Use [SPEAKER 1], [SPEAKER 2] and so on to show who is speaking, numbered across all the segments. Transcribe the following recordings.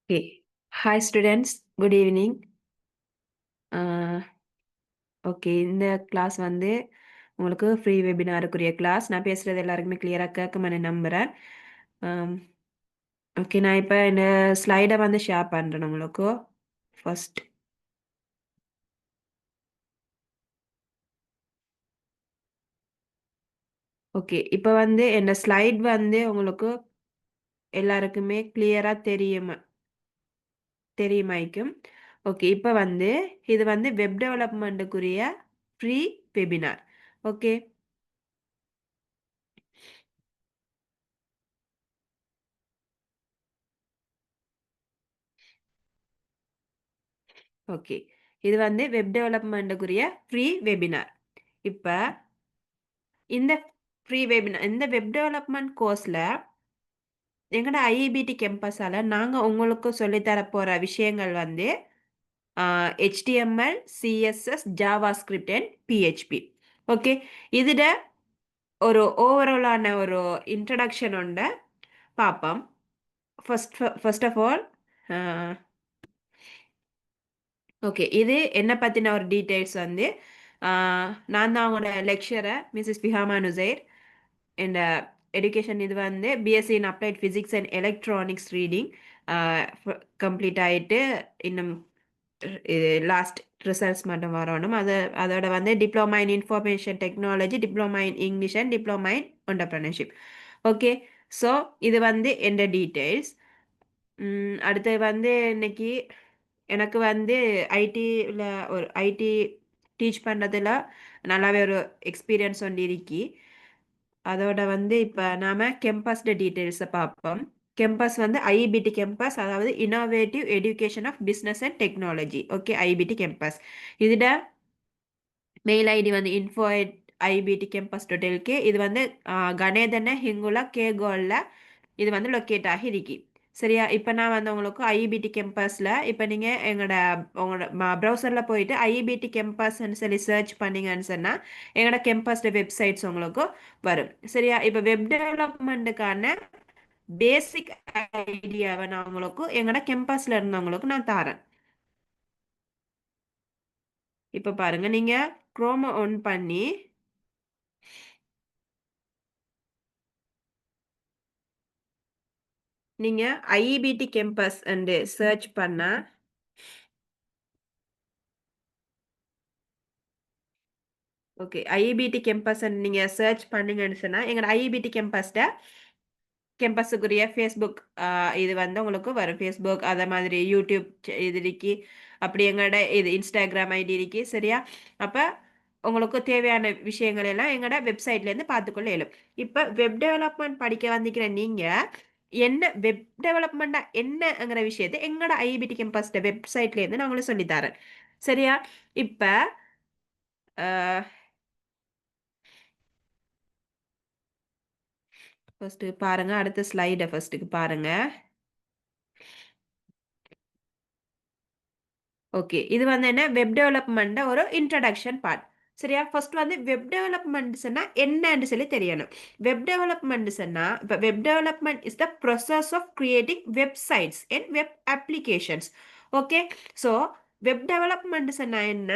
[SPEAKER 1] Okay. Hi students, good evening. Uh, okay இந்த class வந்து உங்களுக்கு ஃப்ரீ வெபினாருக்குரிய கிளாஸ். நான் பேசுகிறது எல்லாருக்குமே கிளியராக கேட்குமென்னு நம்புகிறேன். ஓகே, நான் இப்போ இந்த ஸ்லைடை வந்து ஷேர் பண்ணுறேன் உங்களுக்கு. ஃபர்ஸ்ட் ஓகே, இப்போ வந்து இந்த ஸ்லைட் வந்து உங்களுக்கு எல்லாருக்குமே கிளியராக தெரியுமாய்க்கும். ஓகே, இப்போ வந்து இது வந்து வெப் டெவலப்மெண்ட்டுக்குரிய ஃப்ரீ வெபினார். ஓகே, ஓகே, இது வந்து வெப் டெவலப்மெண்ட்டுக்குரிய ஃப்ரீ வெபினார். இப்போ இந்த ஃப்ரீ வெபினார் இந்த வெப் டெவலப்மெண்ட் கோர்ஸில் எங்களோட ஐஇபிடி கேம்பஸால் நாங்கள் உங்களுக்கு சொல்லித்தர போகிற விஷயங்கள் வந்து HTML, CSS, Java script and PHP. Okay, இதில் ஒரு ஓவராலான ஒரு இன்ட்ரடக்ஷன் உண்டு பார்ப்போம். ஃபர்ஸ்ட் ஆஃப் ஆல் ஓகே, இது என்ன பற்றின ஒரு டீட்டெயில்ஸ் வந்து நான் தான் அவங்களோட லெக்சரர் மிஸ்ஸஸ் பிஹாமா நுசைர். இந்த எஜுகேஷன் இது வந்து BSc in applied physics and electronics reading complete ஆகிட்டு இன்னும் இது லாஸ்ட் ரிசல்ட்ஸ் மட்டும் வரணும். அதோட வந்து diploma in information technology, diploma in English and diploma in entrepreneurship. Okay, so இது வந்து எந்த டீட்டெயில்ஸ். அடுத்து வந்து இன்னைக்கு எனக்கு வந்து ஐடியில் ஒரு ஐடி டீச் பண்ணுறதுல நல்லாவே ஒரு எக்ஸ்பீரியன்ஸ் ஒன்று இருக்கி. அதோட வந்து இப்போ நாம் கெம்பஸ்ட டீட்டெயில்ஸை பார்ப்போம். கெம்பஸ் வந்து ஐஇபிடி கெம்பஸ், அதாவது innovative education of business and technology. Okay, IBT campus. இதில் மெயில் ஐடி வந்து info@ibtcampus.lk. இது வந்து கணேதன ஹிங்குலா கேகோலில் இது வந்து லொக்கேட் ஆகி இருக்கி. சரியா, இப்போ நான் வந்து உங்களுக்கு ஐஇபிடி கேம்பஸில் இப்போ நீங்கள் உங்களோட ப்ரௌசரில் போயிட்டு ஐஇபிடி கேம்பஸ்ன்னு சொல்லி சர்ச் பண்ணிங்கன்னு சொன்னால் எங்களோட கேம்பஸோட வெப்சைட்ஸ் உங்களுக்கு வரும். சரியா, இப்போ வெப் டெவலப்மெண்ட்டுக்கான பேசிக் ஐடியாவை நான் உங்களுக்கு எங்களோட கேம்பஸில் இருந்தவங்களுக்கு நான் தரேன். இப்போ பாருங்கள், நீங்கள் குரோமை ஆன் பண்ணி நீங்கள் ஐஇபிடி கேம்பஸ் அண்டு சர்ச் பண்ணால் ஓகே, ஐஇபிடி கேம்பஸ் நீங்கள் சர்ச் பண்ணீங்கன்னு சொன்னால் எங்களோட ஐஇபிடி கேம்பஸுக்குரிய ஃபேஸ்புக் இது வந்து உங்களுக்கு வரும். ஃபேஸ்புக் அதே மாதிரி யூடியூப் இது இருக்கி, அப்படி எங்களோட இது இன்ஸ்டாகிராம் ஐடி இருக்கி. சரியா, அப்போ உங்களுக்கு தேவையான விஷயங்கள் எல்லாம் எங்களோட வெப்சைட்லேருந்து பார்த்துக்கொள்ள இயலும். இப்போ வெப் டெவலப்மெண்ட் படிக்க வந்திருக்கிற நீங்கள் என்ன வெப் டெவலப்மெண்ட்டா என்னங்கிற விஷயத்தை எங்களோட ஐபிடி கேம்பஸ் வெப்சைட்லேருந்து நான் உங்களுக்கு சொல்லித்தரேன். சரியா, இப்போ ஃபர்ஸ்ட்டு பாருங்க, அடுத்த ஸ்லைடை ஃபர்ஸ்ட்டுக்கு பாருங்க. ஓகே, இது வந்து என்ன வெப் டெவலப்மெண்ட் ஒரு இன்ட்ரடக்ஷன் பார்ட். சரியா, ஃபர்ஸ்ட் வந்து வெப் டெவலப்மெண்ட் சொன்னா என்னன்னு சொல்லி தெரியணும். வெப் டெவலப்மெண்ட் சொன்னா இப்போ web development is the process of creating websites and web applications. Okay, so web development சொன்னா என்ன,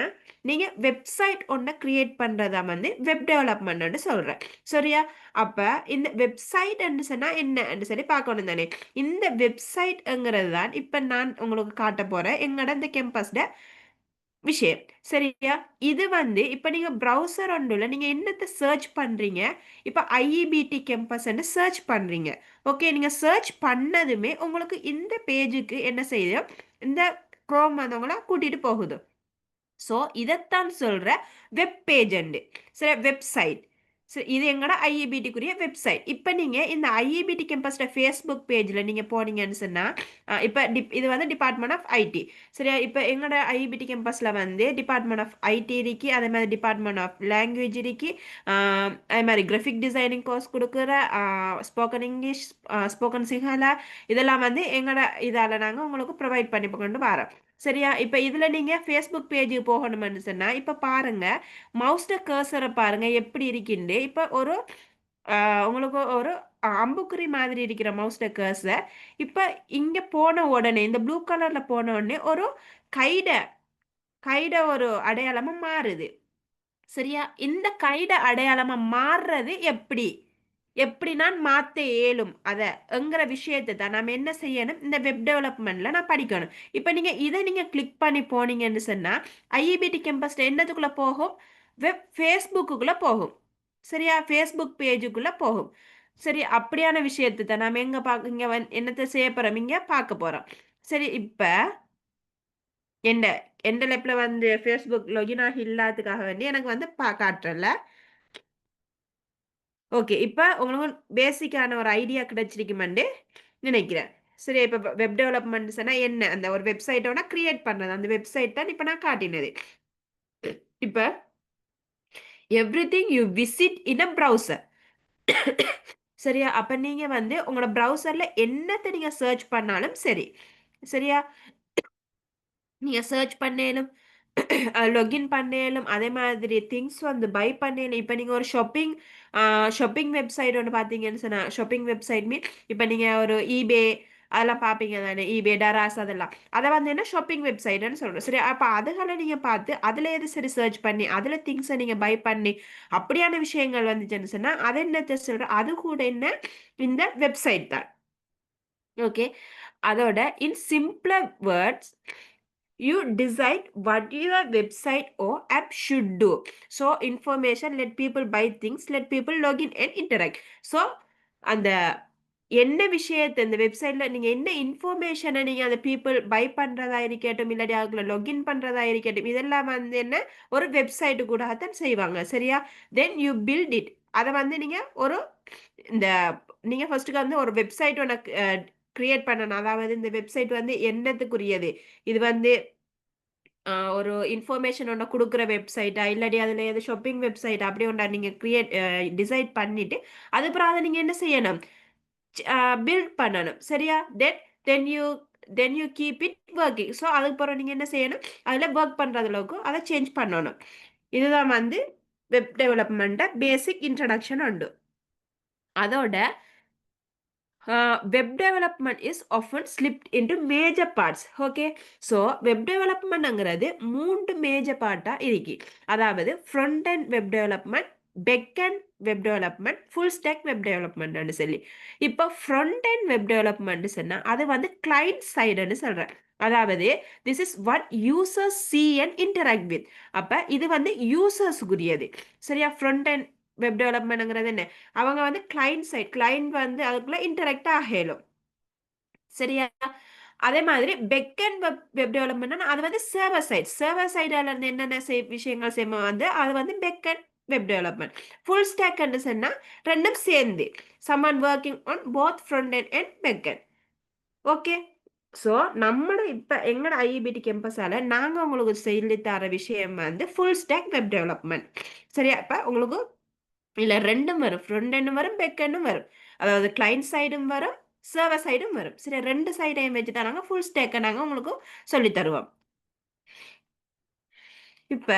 [SPEAKER 1] நீங்க வெப்சைட் ஒன்றை கிரியேட் பண்றதா வந்து வெப் டெவலப்மெண்ட் சொல்றேன். சரியா, அப்ப இந்த வெப்சைட் சொன்னா என்ன சொல்லி பார்க்கணும் தானே. இந்த வெப்சைட்ங்கிறது தான் இப்ப நான் உங்களுக்கு காட்ட போறேன் எங்களோட இந்த கேம்பஸ்ட விஷயம். சரியா, இது வந்து இப்ப நீங்க ப்ரௌசர் ஒன்றுல நீங்க என்னத்தை சர்ச் பண்றீங்க, இப்ப ஐஇபிடி கேம்பஸ் சர்ச் பண்றீங்க. ஓகே, நீங்க சர்ச் பண்ணதுமே உங்களுக்கு இந்த பேஜுக்கு என்ன செய்யுது, இந்த குரோம் வந்து உங்களை கூட்டிட்டு போகுது. ஸோ இதைத்தான் சொல்ற வெப் பேஜ் சரி, வெப்சைட். சரி, இது எங்களோட ஐஇபிடிக்குரிய வெப்சைட். இப்போ நீங்கள் இந்த ஐஇபிடி கேம்பஸோட ஃபேஸ்புக் பேஜில் நீங்கள் போனீங்கன்னு சொன்னால் இப்போ இது வந்து டிபார்ட்மெண்ட் ஆஃப் ஐடி. சரியா, இப்போ எங்களோட ஐஇபிடி கேம்பஸில் வந்து டிபார்ட்மெண்ட் ஆஃப் ஐடி இருக்கு, அதே மாதிரி டிபார்ட்மெண்ட் ஆஃப் லாங்குவேஜ் இருக்கு, அதே மாதிரி கிராஃபிக் டிசைனிங் கோர்ஸ் கொடுக்குற ஸ்போக்கன் இங்கிலீஷ், ஸ்போக்கன் சிங்களா, இதெல்லாம் வந்து எங்களோட இதால் நாங்கள் உங்களுக்கு ப்ரொவைட் பண்ணி கொண்டு வரோம். சரியா, இப்போ இதில் நீங்கள் ஃபேஸ்புக் பேஜுக்கு போகணும்னு சொன்னால் இப்போ பாருங்கள், மவுஸ்ட கர்சரை பாருங்கள் எப்படி இருக்குன்னு. இப்போ ஒரு உங்களுக்கு ஒரு அம்புக்குறி மாதிரி இருக்கிற மவுஸ்ல கர்சர். இப்ப இங்க போன உடனே இந்த ப்ளூ கலர்ல போன உடனே ஒரு கைட கைட ஒரு அடையாளமா மாறுது. சரியா? இந்த கைட அடையாளமா மாறுறது எப்படி? எப்படி நான் மாத்த இயலும் அத என்கிற விஷயத்தை தான் நாம என்ன செய்யணும்? இந்த வெப் டெவலப்மெண்ட்ல நான் படிக்கணும். இப்ப இத நீங்க கிளிக் பண்ணி போனீங்கன்னு சொன்னா, ஐஇபிடி கேம்பஸ்ல என்னதுக்குள்ள போகும்? ஃபேஸ்புக்குள்ள போகும். சரியா? ஃபேஸ்புக் பேஜுக்குள்ள போகும். சரி, அப்படியான விஷயத்தை தான் நாம எங்க இங்க என்னத்த செய்ய போறோம்? இங்க பார்க்க போறோம். சரி, இப்ப எந்த எந்த லேப்ல வந்து Facebook லாகின் ஆகி இல்லாததுக்காக வேண்டி எனக்கு வந்து காட்டுறேன்ல. ஓகே. இப்ப உங்களுக்கு பேசிக்கான ஒரு ஐடியா கிடைச்சிருக்குமெண்டு நினைக்கிறேன். சரி, இப்ப வெப் டெவலப்மெண்ட்ஸ்னா என்ன? அந்த ஒரு வெப்சைட்டோட கிரியேட் பண்றது. அந்த வெப்சைட் தான் இப்ப நான் காட்டினது. இப்ப everything you visit in a browser. சரியா? அப்ப நீங்க வந்து உங்களோட ப்ரௌசர்ல என்னத்த நீங்க சர்ச் பண்ணாலும் சரி. சரியா? நீங்க சர்ச் பண்ணேலும், லாகின் பண்ணேலும், அதே மாதிரி திங்ஸ் வந்து பை பண்ணேலும். இப்ப நீங்க ஒரு அ ஷாப்பிங் வெப்சைட் ஒண்ணு பார்த்தீங்கன்னு சொன்னா, ஷாப்பிங் வெப்சைட் மீன் இப்ப நீங்க ஒரு eBay அதெல்லாம் பார்ப்பீங்க தானே? eBay, Daraz அதெல்லாம். அத வந்து என்ன ஷாப்பிங் வெப்சைட்ன்னு சொல்றோம். சரி, அப்ப அதுகள நீங்க பார்த்து, அதுல எது சரி சர்ச் பண்ணி, அதுல திங்ஸ நீங்க பை பண்ணி, அப்படியான விஷயங்கள் வந்துச்சுன்னு சொன்னா, அது என்னத்த சொல்றோம்? அது கூட என்ன? இந்த வெப்சைட் தான். ஓகே. அதோட in simpler words, you decide what your website or app should do. So information, let people buy things, let people log in and interact. So அந்த என்ன விஷயத்தை இந்த வெப்சைட்ல நீங்க என்ன இன்ஃபர்மேஷனை நீங்க அந்த பீப்புள் பை பண்றதா இருக்கட்டும், இல்லாட்டி அதுக்குள்ள லாகின் பண்றதா இருக்கட்டும், இதெல்லாம் வந்து என்ன ஒரு வெப்சைட்டு கூட தான் செய்வாங்க. சரியா? Then you build it. அதை வந்து நீங்க ஒரு இந்த நீங்க ஃபர்ஸ்ட்டுக்கு வந்து ஒரு வெப்சைட் ஒன்று கிரியேட் பண்ணணும். அதாவது இந்த வெப்சைட் வந்து என்னத்துக்குரியது? இது வந்து ஒரு இன்ஃபர்மேஷன் ஒண்ண குடுக்குற வெப்சைட்டா, இல்லாட்டி அதுல எது ஷாப்பிங் வெப்சைட் அப்படி ஒண்ணா நீங்க டிசைட் பண்ணிட்டு, அதுக்கப்புறம் அத நீங்க என்ன செய்யணும்? ச் அ பில்ட் பண்ணணும். சரியா? Then you then you keep it working. So அதுக்கப்புறம் நீங்க என்ன செய்யணும்? அதுல வொர்க் பண்ற அளவுக்கு அத சேஞ்ச் பண்ணணும். இதுதான் வந்து வெப் டெவலப்மெண்ட்ட பேசிக் இன்ட்ரோடக்ஷன் உண்டு. அதோட web development is often slipped into major parts. Okay, so web developmentங்கிறது 3 மேஜர் பார்ட்டா இருக்கு. அதாவது front end web development, back end web development, full stack web development ன்னு சொல்லி. இப்போ front end web development சொன்னா அது வந்து client sideன்னு சொல்றேன். அதாவது this is what users see and interact with. அப்ப இது வந்து யூசர்ஸ்க்குரியது. சரியா? front end web developmentங்கிறது என்ன? அவங்க வந்து கிளையண்ட் வந்து அதுக்குள்ள இன்டராக்ட் ஆகலும். சரியா? அதே மாதிரி பேக் அண்ட் வெப் டெவலப்மென்ட்னா அது வந்து சர்வர் சைடுல இருந்து என்னென்ன விஷயங்கள் செய்யுமோ வந்து அது வந்து back and web development. Full stack சொன்னா ரெண்டும் சேர்ந்து சம்மன் working on both front end and back end. Okay. So நம்மட இப்ப எங்கட ஐஇபிடி கேம்பஸால நாங்க உங்களுக்கு சொல்லி தர விஷயம் வந்து ஃபுல் ஸ்டாக் வெப் டெவலப்மென்ட். சரியா? இப்ப உங்களுக்கு இல்ல 2ம் வரும். ஃப்ரண்ட் எண்டும் வரும், பேக் எண்டும் வரும். அதாவது கிளையன்ட் சைடும் வரும், சர்வர் சைடும் வரும். சரி, 2 சைடையும் வச்சு தான் நாங்க ஃபுல் ஸ்டேக்க நாங்க உங்களுக்கு சொல்லி தருவோம். இப்ப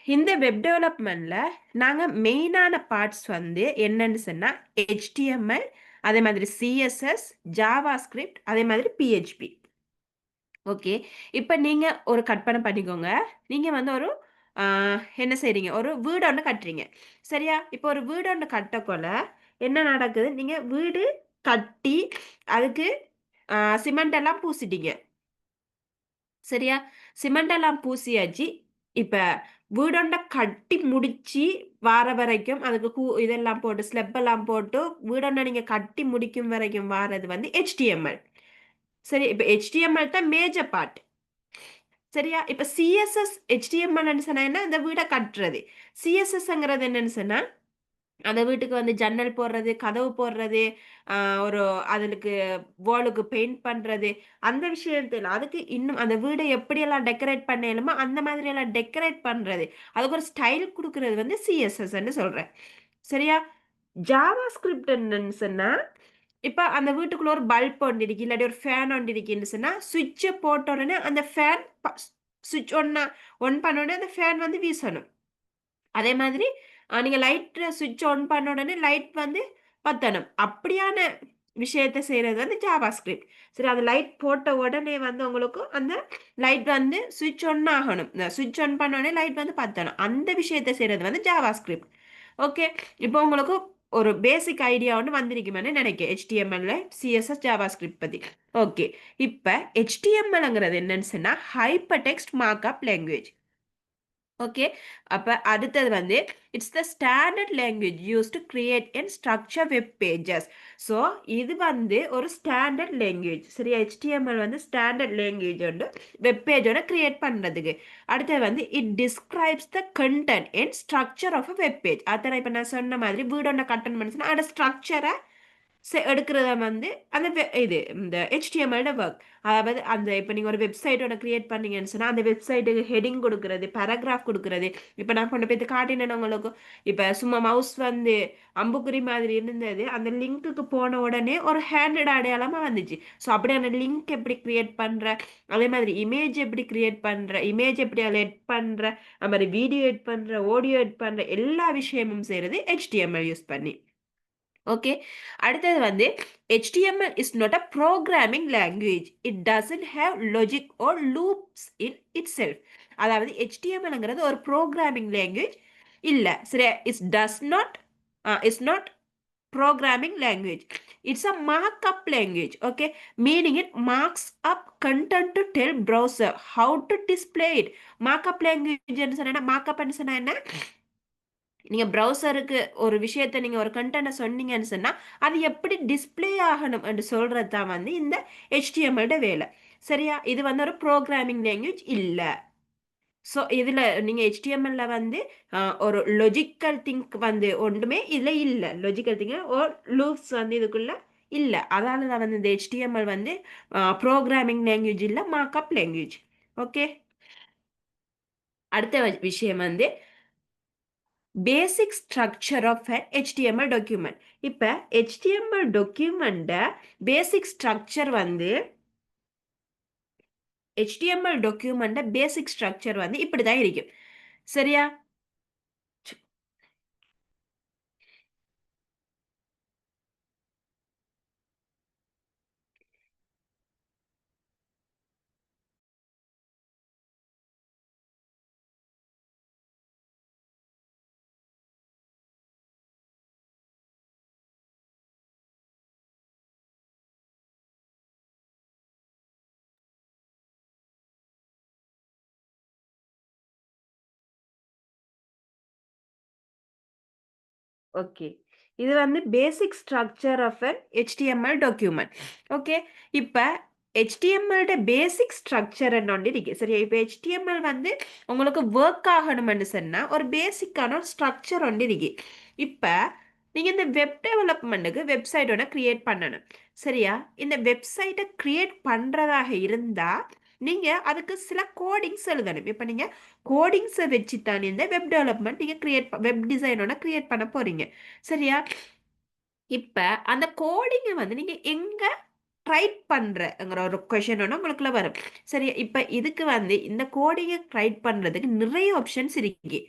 [SPEAKER 1] இந்த வெப் டெவலப்மெண்ட்ல நாங்க மெயினான பார்ட்ஸ் வந்து என்னன்னு சொன்னா HTML, அதே மாதிரி CSS, JavaScript, அதே மாதிரி PHP. ஓகே. இப்ப நீங்க ஒரு கற்பனை பண்ணிக்கோங்க. நீங்க வந்து ஒரு அ என்ன செய்றீங்க? ஒரு வீடு ஒண்ணு கட்டுறீங்க. சரியா? இப்போ ஒரு வீடு ஒண்ணு கட்டக்கொள்ள என்ன நடக்குது? நீங்க வீடு கட்டி அதுக்கு அ சிமெண்ட் எல்லாம் பூசிட்டீங்க. சரியா? சிமெண்ட் எல்லாம் பூசியாச்சு. இப்ப வீடொண்ட கட்டி முடிச்சு வார வரைக்கும் அதுக்கு இதெல்லாம் போட்டு ஸ்லெப் எல்லாம் போட்டு வீடொண்ட நீங்க கட்டி முடிக்கும் வரைக்கும் வாரது வந்து HTML. சரி, இப்ப HTML தான் மேஜர் பார்ட். சரியா? இப்ப CSS, HTMLன்னு சொன்னா என்ன? அந்த வீட கட்டுறது. CSSங்கிறது என்னன்னு சொன்னா, அந்த வீட்டுக்கு வந்து ஜன்னல் போடுறது, கதவு போடுறது, அ ஒரு அதுக்கு வாலுக்கு பெயிண்ட் பண்றது, அந்த விஷயத்துல அதுக்கு இன்னும் அந்த வீட எப்படியெல்லாம் டெக்கரேட் பண்ண இயலுமோ, அந்த மாதிரியெல்லாம் டெக்கரேட் பண்றது. அதுக்கு ஒரு ஸ்டைல் குடுக்குறது வந்து CSSன்னு சொல்றேன். சரியா? ஜாவாஸ்கிரிப்ட் என்னன்னு சொன்னா, இப்ப அந்த வீட்டுக்குள்ள ஒரு பல்ப் ஒண்ணு இருக்கு, இல்லாட்டி ஒரு ஃபேன் ஒண்ணு இருக்குன்னு சொன்னா, ஸ்விட்ச போட்ட உடனே அந்த ஃபேன் ஸ்விட்ச் ஒன் பண்ண உடனே அந்த ஃபேன் வந்து வீசணும். அதே மாதிரி நீங்கள் லைட்டை சுவிட்ச் ஆன் பண்ண உடனே லைட் வந்து பற்றணும். அப்படியான விஷயத்தை செய்கிறது வந்து ஜாவா ஸ்கிரிப்ட். சரி, அது லைட் போட்ட உடனே வந்து உங்களுக்கு அந்த லைட் வந்து சுவிட்ச் ஆன் ஆகணும். சுவிட்ச் ஆன் பண்ண உடனே லைட் வந்து பற்றணும். அந்த விஷயத்தை செய்கிறது வந்து ஜாவா ஸ்கிரிப்ட். ஓகே, இப்போ உங்களுக்கு ஒரு பேசிக் ஐடியா ஒன்று வந்திருக்குமே நினைக்கிறேன் HTML CSS ஜாவா ஸ்கிரிப்ட் பற்றி. ஓகே, இப்போ HTMLங்கிறது என்னன்னு சொன்னால் hyper text markup language. Okay, அப்போ அடுத்தது வந்து it's the standard language use to create and structure web pages. So இது வந்து ஒரு ஸ்டாண்டர்ட் லாங்குவேஜ். சரி, HTML வந்து ஸ்டாண்டர்ட் லாங்குவேஜ் வந்து வெப் பேஜோட கிரியேட் பண்ணுறதுக்கு. அடுத்தது வந்து it describes the content and structure of a web page. அத்தனை இப்போ நான் சொன்ன மாதிரி வீடோட கண்டென்ட் பண்ணுச்சுன்னா அதோட ஸ்ட்ரக்சரை எடுக்கிறத வந்து அந்த இது இந்த HTML ஒர்க். அதாவது அந்த இப்போ நீங்கள் ஒரு வெப்சைட்டோட கிரியேட் பண்ணீங்கன்னு சொன்னால் அந்த வெப்சைட்டுக்கு ஹெடிங் கொடுக்குறது, பேராகிராஃப் கொடுக்குறது. இப்போ நான் கொண்டு போய் காட்டினேன் உங்களுக்கு. இப்போ சும்மா மவுஸ் வந்து அம்புக்குறி மாதிரி இருந்தது, அந்த லிங்க்குக்கு போன உடனே ஒரு ஹேண்டட் அடையாளமாக வந்துச்சு. ஸோ அப்படியே அந்த லிங்க் எப்படி கிரியேட் பண்ணுற, அதே மாதிரி இமேஜ் எப்படி கிரியேட் பண்ணுற, இமேஜ் எப்படி அதில் எட் பண்ணுற, அது மாதிரி வீடியோ எட் பண்ணுற, ஆடியோ எட் பண்ணுற எல்லா விஷயமும் செய்கிறது HTML யூஸ் பண்ணி. ஓகே, அடுத்தது வந்து HTML is not a programming language. It doesn't have logic or loops in itself. அதாவது HTMLங்கிறது ஒரு ப்ரோக்ராமிங் லாங்குவேஜ் இல்லை. சரி, it's does not it's not programming language. It's a markup language. Okay, meaning it marks up content to tell browser how to display it. Markup language என்ன markup என்ன, நீங்க ப்ரௌசருக்கு ஒரு விஷயத்தை நீங்க ஒரு கண்டென்ட்டை சொன்னீங்கன்னு சொன்னா அது எப்படி டிஸ்ப்ளே ஆகணும் என்று சொல்றது தான் வந்து இந்த HTML வேலை. சரியா, இது வந்து ஒரு ப்ரோக்ராமிங் லாங்குவேஜ் இல்ல. ஸோ இதுல நீங்க HTML வந்து ஒரு லொஜிக்கல் திங்க் வந்து ஒன்றுமே இதுல இல்ல. லொஜிக்கல் திங்க் ஒரு லூப்ஸ் வந்து இதுக்குள்ள இல்ல. அதால தான் வந்து இந்த HTML வந்து ப்ரோக்ராமிங் லாங்குவேஜ் இல்ல, மார்க்அப் லாங்குவேஜ். ஓகே, அடுத்த விஷயம் வந்து basic structure of a HTML document. இப்போ HTML டாக்குமெண்ட்டை பேசிக் ஸ்ட்ரக்சர் வந்து HTML டாக்குமெண்ட்டை பேசிக் ஸ்ட்ரக்சர் வந்து இப்படி தான் இருக்கும். சரியா, ஓகே, இது வந்து basic structure of an HTML document. Okay, இப்போ HTML பேசிக் ஸ்ட்ரக்சர் என்னொன்று இருக்கு. சரியா, இப்போ HTML வந்து உங்களுக்கு ஒர்க் ஆகணும்னு சொன்னால் ஒரு பேசிக்கான ஒரு ஸ்ட்ரக்சர் ஒன்று இருக்கு. இப்போ நீங்கள் இந்த வெப் டெவலப்மெண்ட்டுக்கு வெப்சைட்டோட கிரியேட் பண்ணணும். சரியா, இந்த வெப்சைட்டை கிரியேட் பண்ணுறதாக இருந்தால் நீங்கள் அதுக்கு சில கோடிங்ஸ் எழுதணும். இப்போ நீங்கள் கோடிங்ஸை வச்சு தான் இந்த வெப் டெவலப்மெண்ட் நீங்கள் வெப் டிசைனோட கிரியேட் பண்ண போகிறீங்க. சரியா, இப்போ அந்த கோடிங்கை வந்து நீங்கள் எங்கே ரைட் பண்ணுறங்கிற ஒரு கொஷன் ஒன்று உங்களுக்குள்ள வரும். சரியா, இப்போ இதுக்கு வந்து இந்த கோடிங்கை ரைட் பண்ணுறதுக்கு நிறைய ஆப்ஷன்ஸ் இருக்கு.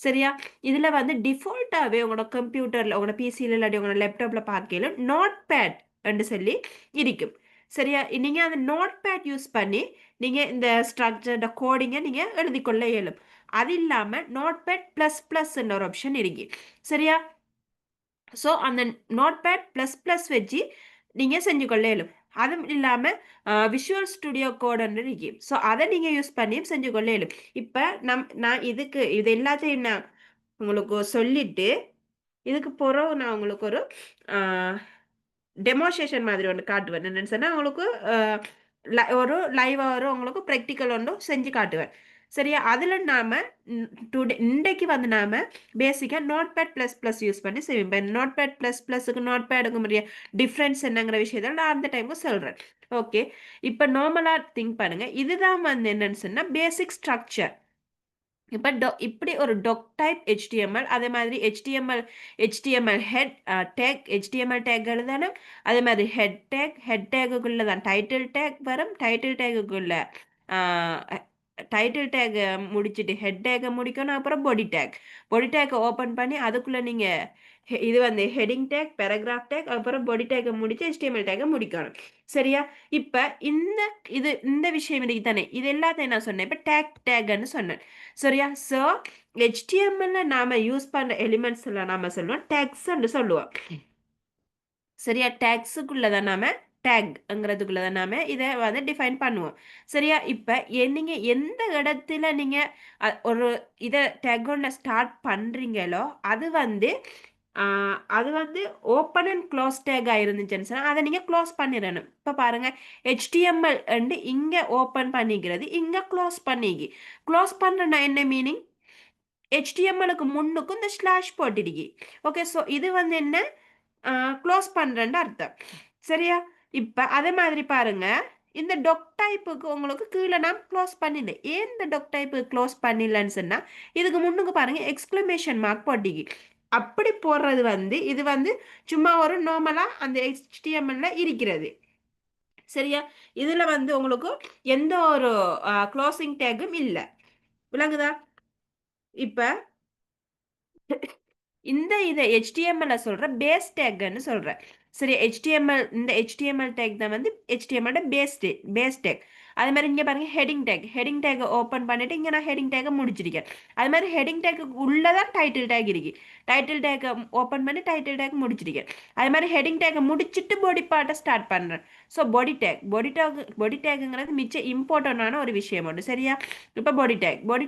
[SPEAKER 1] சரியா, இதில் வந்து டிஃபால்ட்டாகவே உங்களோட கம்ப்யூட்டரில், உங்களோட பிசியில் இல்லாட்டி உங்களோட லேப்டாப்பில் பார்க்கல நோட் பேட் என்று சொல்லி இருக்கும். சரியா, நீங்கள் அந்த நோட் பேட் யூஸ் பண்ணி நீங்கள் இந்த ஸ்ட்ரக்சர் இந்த கோடிங்கை நீங்கள் எழுதிக்கொள்ள இயலும். அது இல்லாமல் நோட் பேட் ப்ளஸ் ப்ளஸ்ன்ற ஒரு ஆப்ஷன் இருக்கு. சரியா, ஸோ அந்த நோட் பேட் ப்ளஸ் ப்ளஸ் வச்சு நீங்கள் செஞ்சு கொள்ள இயலும். அதுவும் இல்லாமல் விஷுவல் ஸ்டுடியோ கோடுன்னு இருக்கு. ஸோ அதை நீங்கள் யூஸ் பண்ணியும் செஞ்சு கொள்ள இயலும். இப்போ நான் இது எல்லாத்தையும் நான் உங்களுக்கு சொல்லிட்டு இதுக்கு பிறகு நான் உங்களுக்கு ஒரு டெமோஸ்ட்ரேஷன் மாதிரி ஒன்று காட்டுவேன். என்னன்னு சொன்னால் உங்களுக்கு ஒரு லைவாக வரும், உங்களுக்கு ப்ராக்டிக்கல் ஒன்று செஞ்சு காட்டுவேன். சரியா, அதில் நாம் டுடே இன்றைக்கு வந்து நாம் பேசிக்காக Notepad plus plus use பண்ணி செய்வோம். இப்போ நோட் பேட் ப்ளஸ் ப்ளஸுக்கு நோட் பேடுக்கு முடிய டிஃப்ரென்ஸ் என்னங்கிற விஷயத்தை நான் அந்த டைமுக்கு சொல்கிறேன். ஓகே, இப்போ நார்மலாக திங்க் பண்ணுங்கள். இதுதான் வந்து என்னன்னு சொன்னால் பேசிக் ஸ்ட்ரக்சர். இப்போ இப்படி ஒரு டொக் டைப் HTML, அதே மாதிரி HTML head take, HTML take எழுதணும். அதே மாதிரி ஹெட் டேக்குள்ளே தான் டைட்டில் டேக் வரும். டைட்டில் டேக்குள்ளே டைட்டில் டேக் முடிச்சுட்டு ஹெட் டேக்கை முடிக்கணும், அப்புறம் பாடி டேக்கை ஓப்பன் பண்ணி அதுக்குள்ளே நீங்கள் இது வந்து ஹெட்டிங் டேக், பேராகிராஃப் டேக், அப்புறம் பாடி டேக்கை முடிச்சு HTML டேக்கை முடிக்கணும். சரியா? இப்போ இந்த விஷயம் இருக்கு தானே, இது எல்லாத்தையும் நான் சொன்னேன். இப்போ டேக்னு சொன்னேன். சரியா? ஸோ HTML நாம யூஸ் பண்ணுற எலிமெண்ட்ஸ் எல்லாம் நாம சொல்லுவோம் டேக்ஸ்ன்னு சொல்லுவோம். சரியா? டேக்ஸுக்குள்ளதான் நாம டேக்ங்கிறதுக்குள்ளதான் நாம இதை வந்து டிஃபைன் பண்ணுவோம். சரியா? இப்போ நீங்க எந்த இடத்துல நீங்க ஒரு இதை டேக் ஒன்று ஸ்டார்ட் பண்றீங்களோ அது வந்து ஓப்பன் அண்ட் க்ளோஸ் டேக்காக இருந்துச்சுன்னு சொன்னால் அதை நீங்கள் க்ளோஸ் பண்ணிடணும். இப்போ பாருங்கள், HTML இங்கே ஓப்பன் பண்ணிக்கிறது, இங்கே க்ளோஸ் பண்ணிக்கி. க்ளோஸ் பண்ணுறேன்னா என்ன மீனிங்? HTMLக்கு முன்னுக்கும் இந்த ஸ்லாஷ் போட்டிருக்கி. ஓகே, ஸோ இது வந்து என்ன க்ளோஸ் பண்ணுறேன்னு அர்த்தம். சரியா? இப்போ அதே மாதிரி பாருங்க, இந்த டொக் டைப்புக்கு உங்களுக்கு கீழே நான் க்ளோஸ் பண்ணிடல. ஏன் இந்த டொக் டைப்பு க்ளோஸ் பண்ணிடலன்னு சொன்னால், இதுக்கு முன்னுக்கு பாருங்க எக்ஸ்க்ளமேஷன் மார்க் போட்டிக்கி. அப்படி போடுறது வந்து இது வந்து சும்மா ஒரு நார்மலாக அந்த HTML இருக்கிறது. சரியா? இதில் வந்து உங்களுக்கு எந்த ஒரு க்ளோசிங் டேக்கும் இல்லை. விளங்குதா? இப்போ இதை HTML சொல்ற பேஸ் டேக்னு சொல்றேன். சரி, இந்த HTML டேக் தான் வந்து HTML பேஸ் டேக். அது மாதிரி இங்கே பாருங்க ஹெட்டிங் டேக் ஓப்பன் பண்ணிட்டு இங்கே நான் ஹெட்டிங் டேக்கை முடிச்சிருக்கேன். அது மாதிரி ஹெட்டிங் டேக்கு உள்ளதான் டைட்டில் டேக் இருக்கு. டைட்டில் டேக்கை ஓப்பன் பண்ணி டைட்டில் டேக் முடிச்சிருக்கேன். அது மாதிரி ஹெட்டிங் டேக்கை முடிச்சுட்டு பாடி பார்ட்டை ஸ்டார்ட் பண்ணுறேன். ஸோ பாடி டேக்குங்கிறது மிச்சம் இம்பார்ட்டண்டான ஒரு விஷயம் உண்டு. சரியா? இப்போ பாடி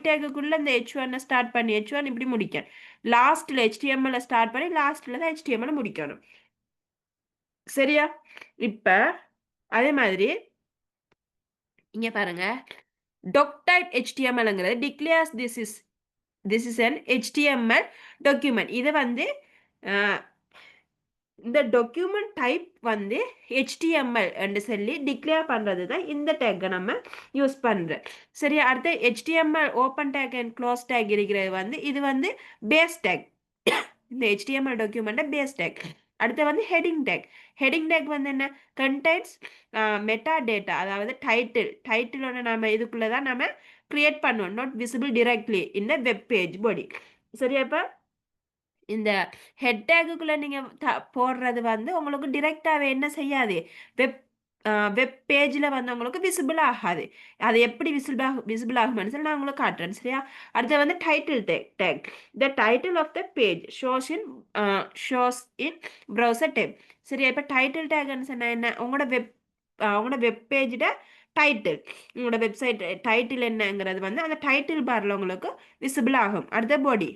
[SPEAKER 1] டேக்குக்குள்ளே இந்த H1 ஸ்டார்ட் பண்ணி H1 இப்படி முடிக்கேன். லாஸ்ட்டில் HTML ஸ்டார்ட் பண்ணி லாஸ்ட்டில் தான் HTML முடிக்கணும். சரியா? இப்போ அதே மாதிரி இங்கே பாருங்க, doc type HTMLங்கிறது declares this is an HTML document. இது வந்து இந்த டாக்குமெண்ட் டைப் வந்து HTML என்று சொல்லி டிக்ளேர் பண்ணுறது தான் இந்த டேக்கை நம்ம யூஸ் பண்ணுறோம். சரியா? அடுத்து HTML open take and close take இருக்கிறது வந்து இது வந்து பேஸ் டேக். இந்த HTML டாக்குமெண்ட்டை பேஸ் டேக். அடுத்து வந்து ஹெட்டிங் டேக் வந்து என்ன? கண்டென்ட்ஸ் மெட்டா டேட்டா, அதாவது டைட்டிலோட நம்ம இதுக்குள்ளே தான் நம்ம கிரியேட் பண்ணுவோம். Not visible directly in the web page body. சரியா? இப்போ இந்த ஹெட் டேக்குக்குள்ளே நீங்கள் போடுறது வந்து உங்களுக்கு டிரெக்டாகவே என்ன செய்யாது, வெப் பேஜில் வந்து உங்களுக்கு விசிபிள் ஆகாது. அது எப்படி விசிபிள் ஆகும்னு சொல்லி நான் உங்களுக்கு காட்டுறேன். சரியா? அடுத்து வந்து title tag. The title of the page shows in browser tab. சரியா? இப்போ டைட்டில் டேக்னு சொன்னால் என்ன? உங்களோட வெப் பேஜோட டைட்டில், உங்களோட வெப்சைட் டைட்டில் என்னங்கிறது வந்து அந்த டைட்டில் பாரில் உங்களுக்கு விசிபிள் ஆகும். அடுத்த பாடி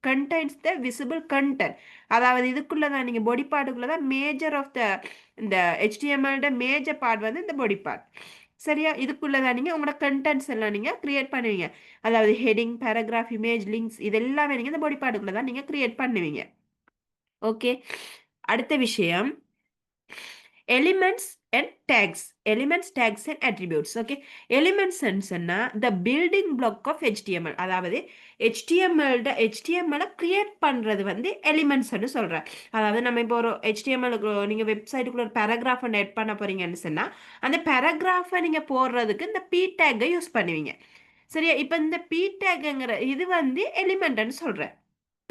[SPEAKER 1] contains the visible content. அதாவது இதுக்குள்ள தான் நீங்கள் பாடி பார்ட்டுக்குள்ள தான் மேஜர் ஆஃப் இந்த HTML மேஜர் பார்ட் வந்து இந்த பாடி பார்ட். சரியா? இதுக்குள்ள தான் நீங்கள் உங்களோட கண்டென்ட்ஸ் எல்லாம் நீங்கள் கிரியேட் பண்ணுவீங்க. அதாவது ஹெட்டிங், பேராகிராஃப், இமேஜ், லிங்க்ஸ் இது எல்லாமே நீங்கள் இந்த பாடி பார்ட்டுக்குள்ள தான் நீங்கள் கிரியேட் பண்ணுவீங்க. ஓகே, அடுத்த விஷயம் elements and tags and attributes. Okay, elements சொன்னா the building block of HTML. அதாவது HTML கிரியேட் பண்றது வந்து எலிமெண்ட்ஸ்னு சொல்றேன். அதாவது நம்ம இப்போ ஒரு HTML நீங்க வெப்சைட்டுக்குள்ள ஒரு பேராகிராஃப் ஆட் பண்ண போறீங்கன்னு சொன்னா அந்த பேராகிராஃபை நீங்க போடுறதுக்கு இந்த p டேக்கை யூஸ் பண்ணுவீங்க. சரியா? இப்போ இந்த p டேக்ங்கிற இது வந்து எலிமெண்ட்னு சொல்றேன்.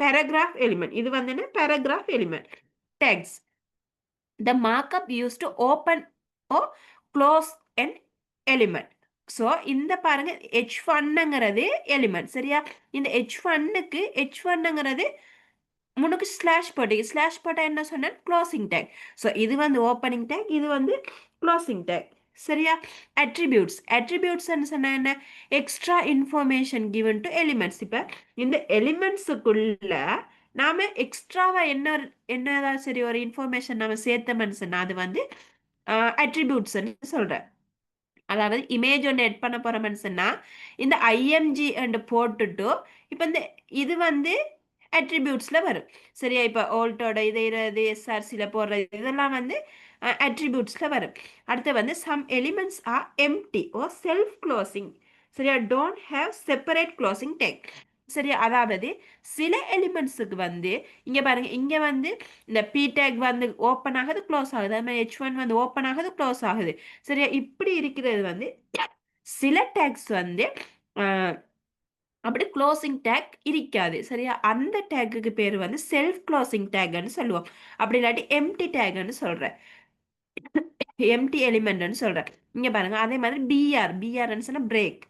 [SPEAKER 1] பேராகிராஃப் எலிமெண்ட், இது வந்து என்ன? Paragraph element. Tags the markup used to open or close an element. So இந்த பாருங்க H1ங்கிறது எலிமெண்ட். சரியா? இந்த H1ங்கிறது முன்னுக்கு ஸ்லாஷ் போட்டா என்ன சொன்னேன்? Closing take. ஸோ இது வந்து ஓப்பனிங் டேக், இது வந்து க்ளோசிங் டேக். சரியா? அட்ரிபியூட்ஸ்ன்னு சொன்னா என்ன? Extra information given to elements. இப்போ இந்த எலிமெண்ட்ஸுக்குள்ள நாம எக்ஸ்ட்ராவா என்னதான் சரி ஒரு இன்ஃபர்மேஷன் நம்ம சேர்த்தோம்னு சொன்னா அது வந்து அட்ரிபியூட்ஸ்ன்னு சொல்றேன். அதாவது இமேஜ் ஒன்று எட் பண்ண போறோம்னு சொன்னா இந்த IMG போட்டுட்டு இப்போ இது வந்து அட்ரிபியூட்ஸ்ல வரும். சரியா? இப்போ ஓல்ட்டோட இது SRCல போடுறது இதெல்லாம் வந்து அட்ரிபியூட்ஸ்ல வரும். அடுத்து வந்து சம் எலிமெண்ட்ஸ் ஆர் எம்டி ஓ செல்ஃப் க்ளோசிங். சரியா? Don't have separate closing tag. சரியா? அதாவது சில எலிமெண்ட்ஸுக்கு வந்து இங்க பாருங்க, இங்க வந்து இந்த p டேக் வந்து ஓப்பன் ஆகுது, க்ளோஸ் ஆகுது. அது மாதிரி H1 வந்து ஓப்பன் ஆகுது, க்ளோஸ் ஆகுது. சரியா? இப்படி இருக்கிறது வந்து சில டேக்ஸ் வந்து அப்படி க்ளோசிங் டேக் இருக்காது. சரியா? அந்த டேக்குக்கு பேர் வந்து செல்ஃப் க்ளோசிங் டேக்ன்னு சொல்லுவோம். அப்படி இல்லாட்டி எம்டி டேக்ன்னு சொல்றேன். எம்டி எலிமெண்ட்னு சொல்றேன். இங்க பாருங்க. அதே மாதிரி பிஆர்ன்னு சொன்னா பிரேக்.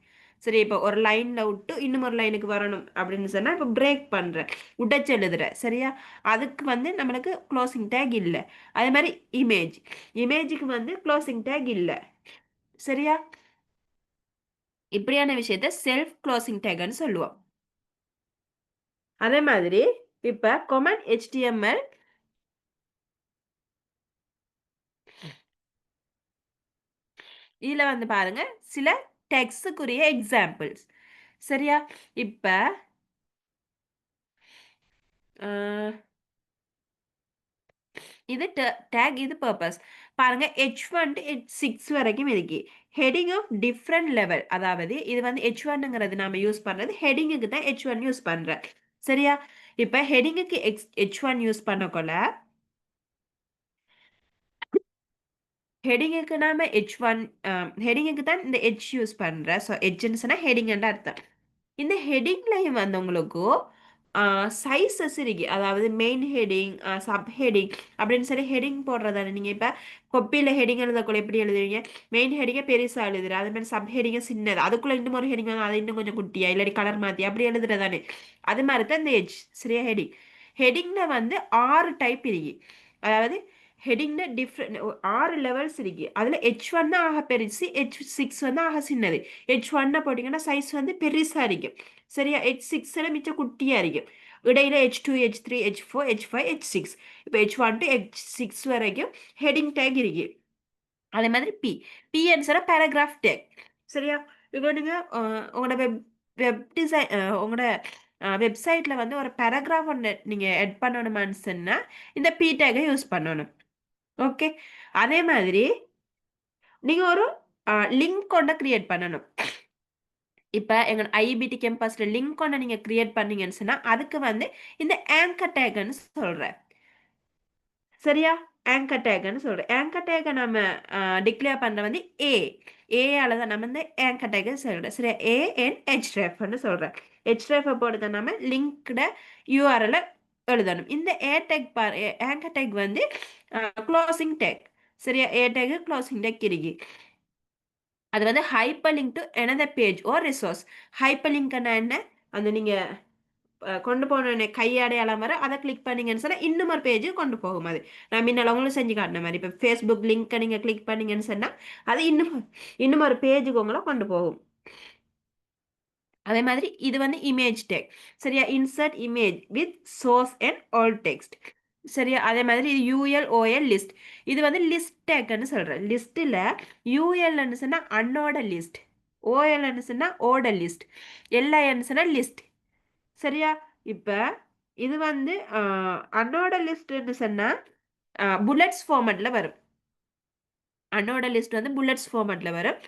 [SPEAKER 1] சரி, இப்போ ஒரு லைன்ல விட்டு இன்னும் ஒரு லைனுக்கு வரணும் அப்படின்னு சொன்னா இப்போ பிரேக் பண்றேன், உடைச்சு எழுதுறேன். சரியா? அதுக்கு வந்து நம்மளுக்கு க்ளோசிங் டேக் இல்லை. அதே மாதிரி இமேஜுக்கு வந்து க்ளோசிங் டேக் இல்லை. சரியா? இப்படியான விஷயத்த செல்ஃப் க்ளோசிங் டேக்னு சொல்லுவோம். அதே மாதிரி இப்ப கொமெண்ட் HTML இதுல வந்து பாருங்க சில டெக்ஸ்டுக்குரிய எக்ஸாம்பிள்ஸ். சரியா? இப்ப இது டேக், இது பர்பஸ். பாருங்க H1 to H6 வரைக்கும் இருக்கு. Heading of different level. அதாவது இது வந்து H1ங்கிறது நாம யூஸ் பண்றது ஹெட்டிங்குக்கு தான் H1 யூஸ் பண்றேன். சரியா? இப்ப ஹெட்டிங்குக்கு H1 யூஸ் பண்ணக்குள்ள ஹெடிங்குக்கு நாம H1 ஹெடிங்குக்கு தான் இந்த H யூஸ் பண்றேன். ஸோ ஹெச்ன்னு சொன்னா ஹெடிங்ன்னு அர்த்தம். இந்த ஹெடிங்லையும் வந்து உங்களுக்கு சைஸஸ் இருக்கு. அதாவது மெயின் ஹெடிங், சப் ஹெடிங் அப்படின்னு சொல்லி ஹெடிங் போடுறதானே. நீங்க இப்ப கொப்பியில ஹெடிங் எழுதக்குள்ள எப்படி எழுதுவீங்க? மெயின் ஹெடிங்கை பெருசா எழுதுற, அதே மாதிரி சப் ஹெடிங்கை சின்னது, அதுக்குள்ள இன்னும் ஒரு ஹெடிங் வந்து அதை இன்னும் கொஞ்சம் குட்டியா இல்லாட்டி கலர் மாத்தி அப்படி எழுதுறதானே. அது மாதிரி தான் இந்த ஹெச். சரியா? ஹெடிங்ல வந்து 6 டைப் இருக்கு. அதாவது ஹெடிங்ல டிஃப்ரெண்ட் 6 லெவல்ஸ் இருக்கு. அதுல H1 ஆக பெருசு, H6 வந்து ஆக சின்னது. H1 போட்டீங்கன்னா சைஸ் வந்து பெருசா இருக்கும். சரியா? H6ல மிச்சம் குட்டியா இருக்கும். இடையில H2, H3, H4, H5, H6. இப்போ H1 to H6 வரைக்கும் ஹெடிங் டேக் இருக்கு. அதே மாதிரி பின்னு சொன்னா பேராகிராஃப் டேக். சரியா? இப்போ நீங்க உங்களோட வெப் வெப் டிசைன் உங்களோட வெப்சைட்ல வந்து ஒரு பேராகிராஃப் ஒன்று நீங்க எட் பண்ணணுமான்னு சொன்னா இந்த பி டேக்கை யூஸ் பண்ணணும். ஓகே. அதே மாதிரி நீங்க ஒரு லிங்க் ஒன்றை கிரியேட் பண்ணணும். இப்ப எங்க ஐபிடி கேம்பஸ்ல லிங்க் ஒன்றை நீங்க கிரியேட் பண்ணீங்கன்னு சொன்னா அதுக்கு வந்து இந்த ஆங்கர் டேக்னு சொல்றேன். சரியா? ஆங்கர் டேக்னு சொல்றேன். ஆங்கர் டேக்கை நம்ம டிக்ளேர் பண்ற வந்து ஏஆல தான் நம்ம இந்த ஆங்கர் டேக்கை சொல்றேன். சரியா? ANHREFன்னு சொல்றேன். HREF போட்டு நம்ம லிங்க்ட URL எழுதணும். இந்த ஏ டேக் ஆங்கர் டேக் வந்து க்ளோசிங் டேக். சரியா? ஏ டேக் க்ளோசிங் டேக் இருக்கு. அது வந்து hyperlink to another page or resource. ஹைப்பர் லிங்க்னா என்ன? அந்த நீங்க கொண்டு போன கையடையாளம் வர அதை கிளிக் பண்ணீங்கன்னு சொன்னா இன்னும் ஒரு பேஜ் கொண்டு போகும். அது நான் முன்னால உங்களுக்கு செஞ்சு காட்டின மாதிரி இப்போ ஃபேஸ்புக் லிங்க்கை நீங்க கிளிக் பண்ணீங்கன்னு சொன்னா அது இன்னும் ஒரு பேஜுக்கு உங்களை கொண்டு போகும். அதே மாதிரி இது வந்து இமேஜ் டேக். சரியா? Insert image with source and all text. சரியா? அதே மாதிரி இது ULOL லிஸ்ட். இது வந்து லிஸ்ட் டேக்னு சொல்றேன். லிஸ்ட்ல ULன்னு சொன்னா அன்னோட லிஸ்ட், OLன்னு சொன்னா ஓட லிஸ்ட், LIன்னு சொன்னா லிஸ்ட். சரியா? இப்ப இது வந்து அன்னோட லிஸ்ட்னு சொன்னா புல்லட்ஸ் ஃபார்மட்ல வரும். அன்னோட லிஸ்ட் வந்து புல்லட்ஸ் ஃபார்மட்ல வரும்.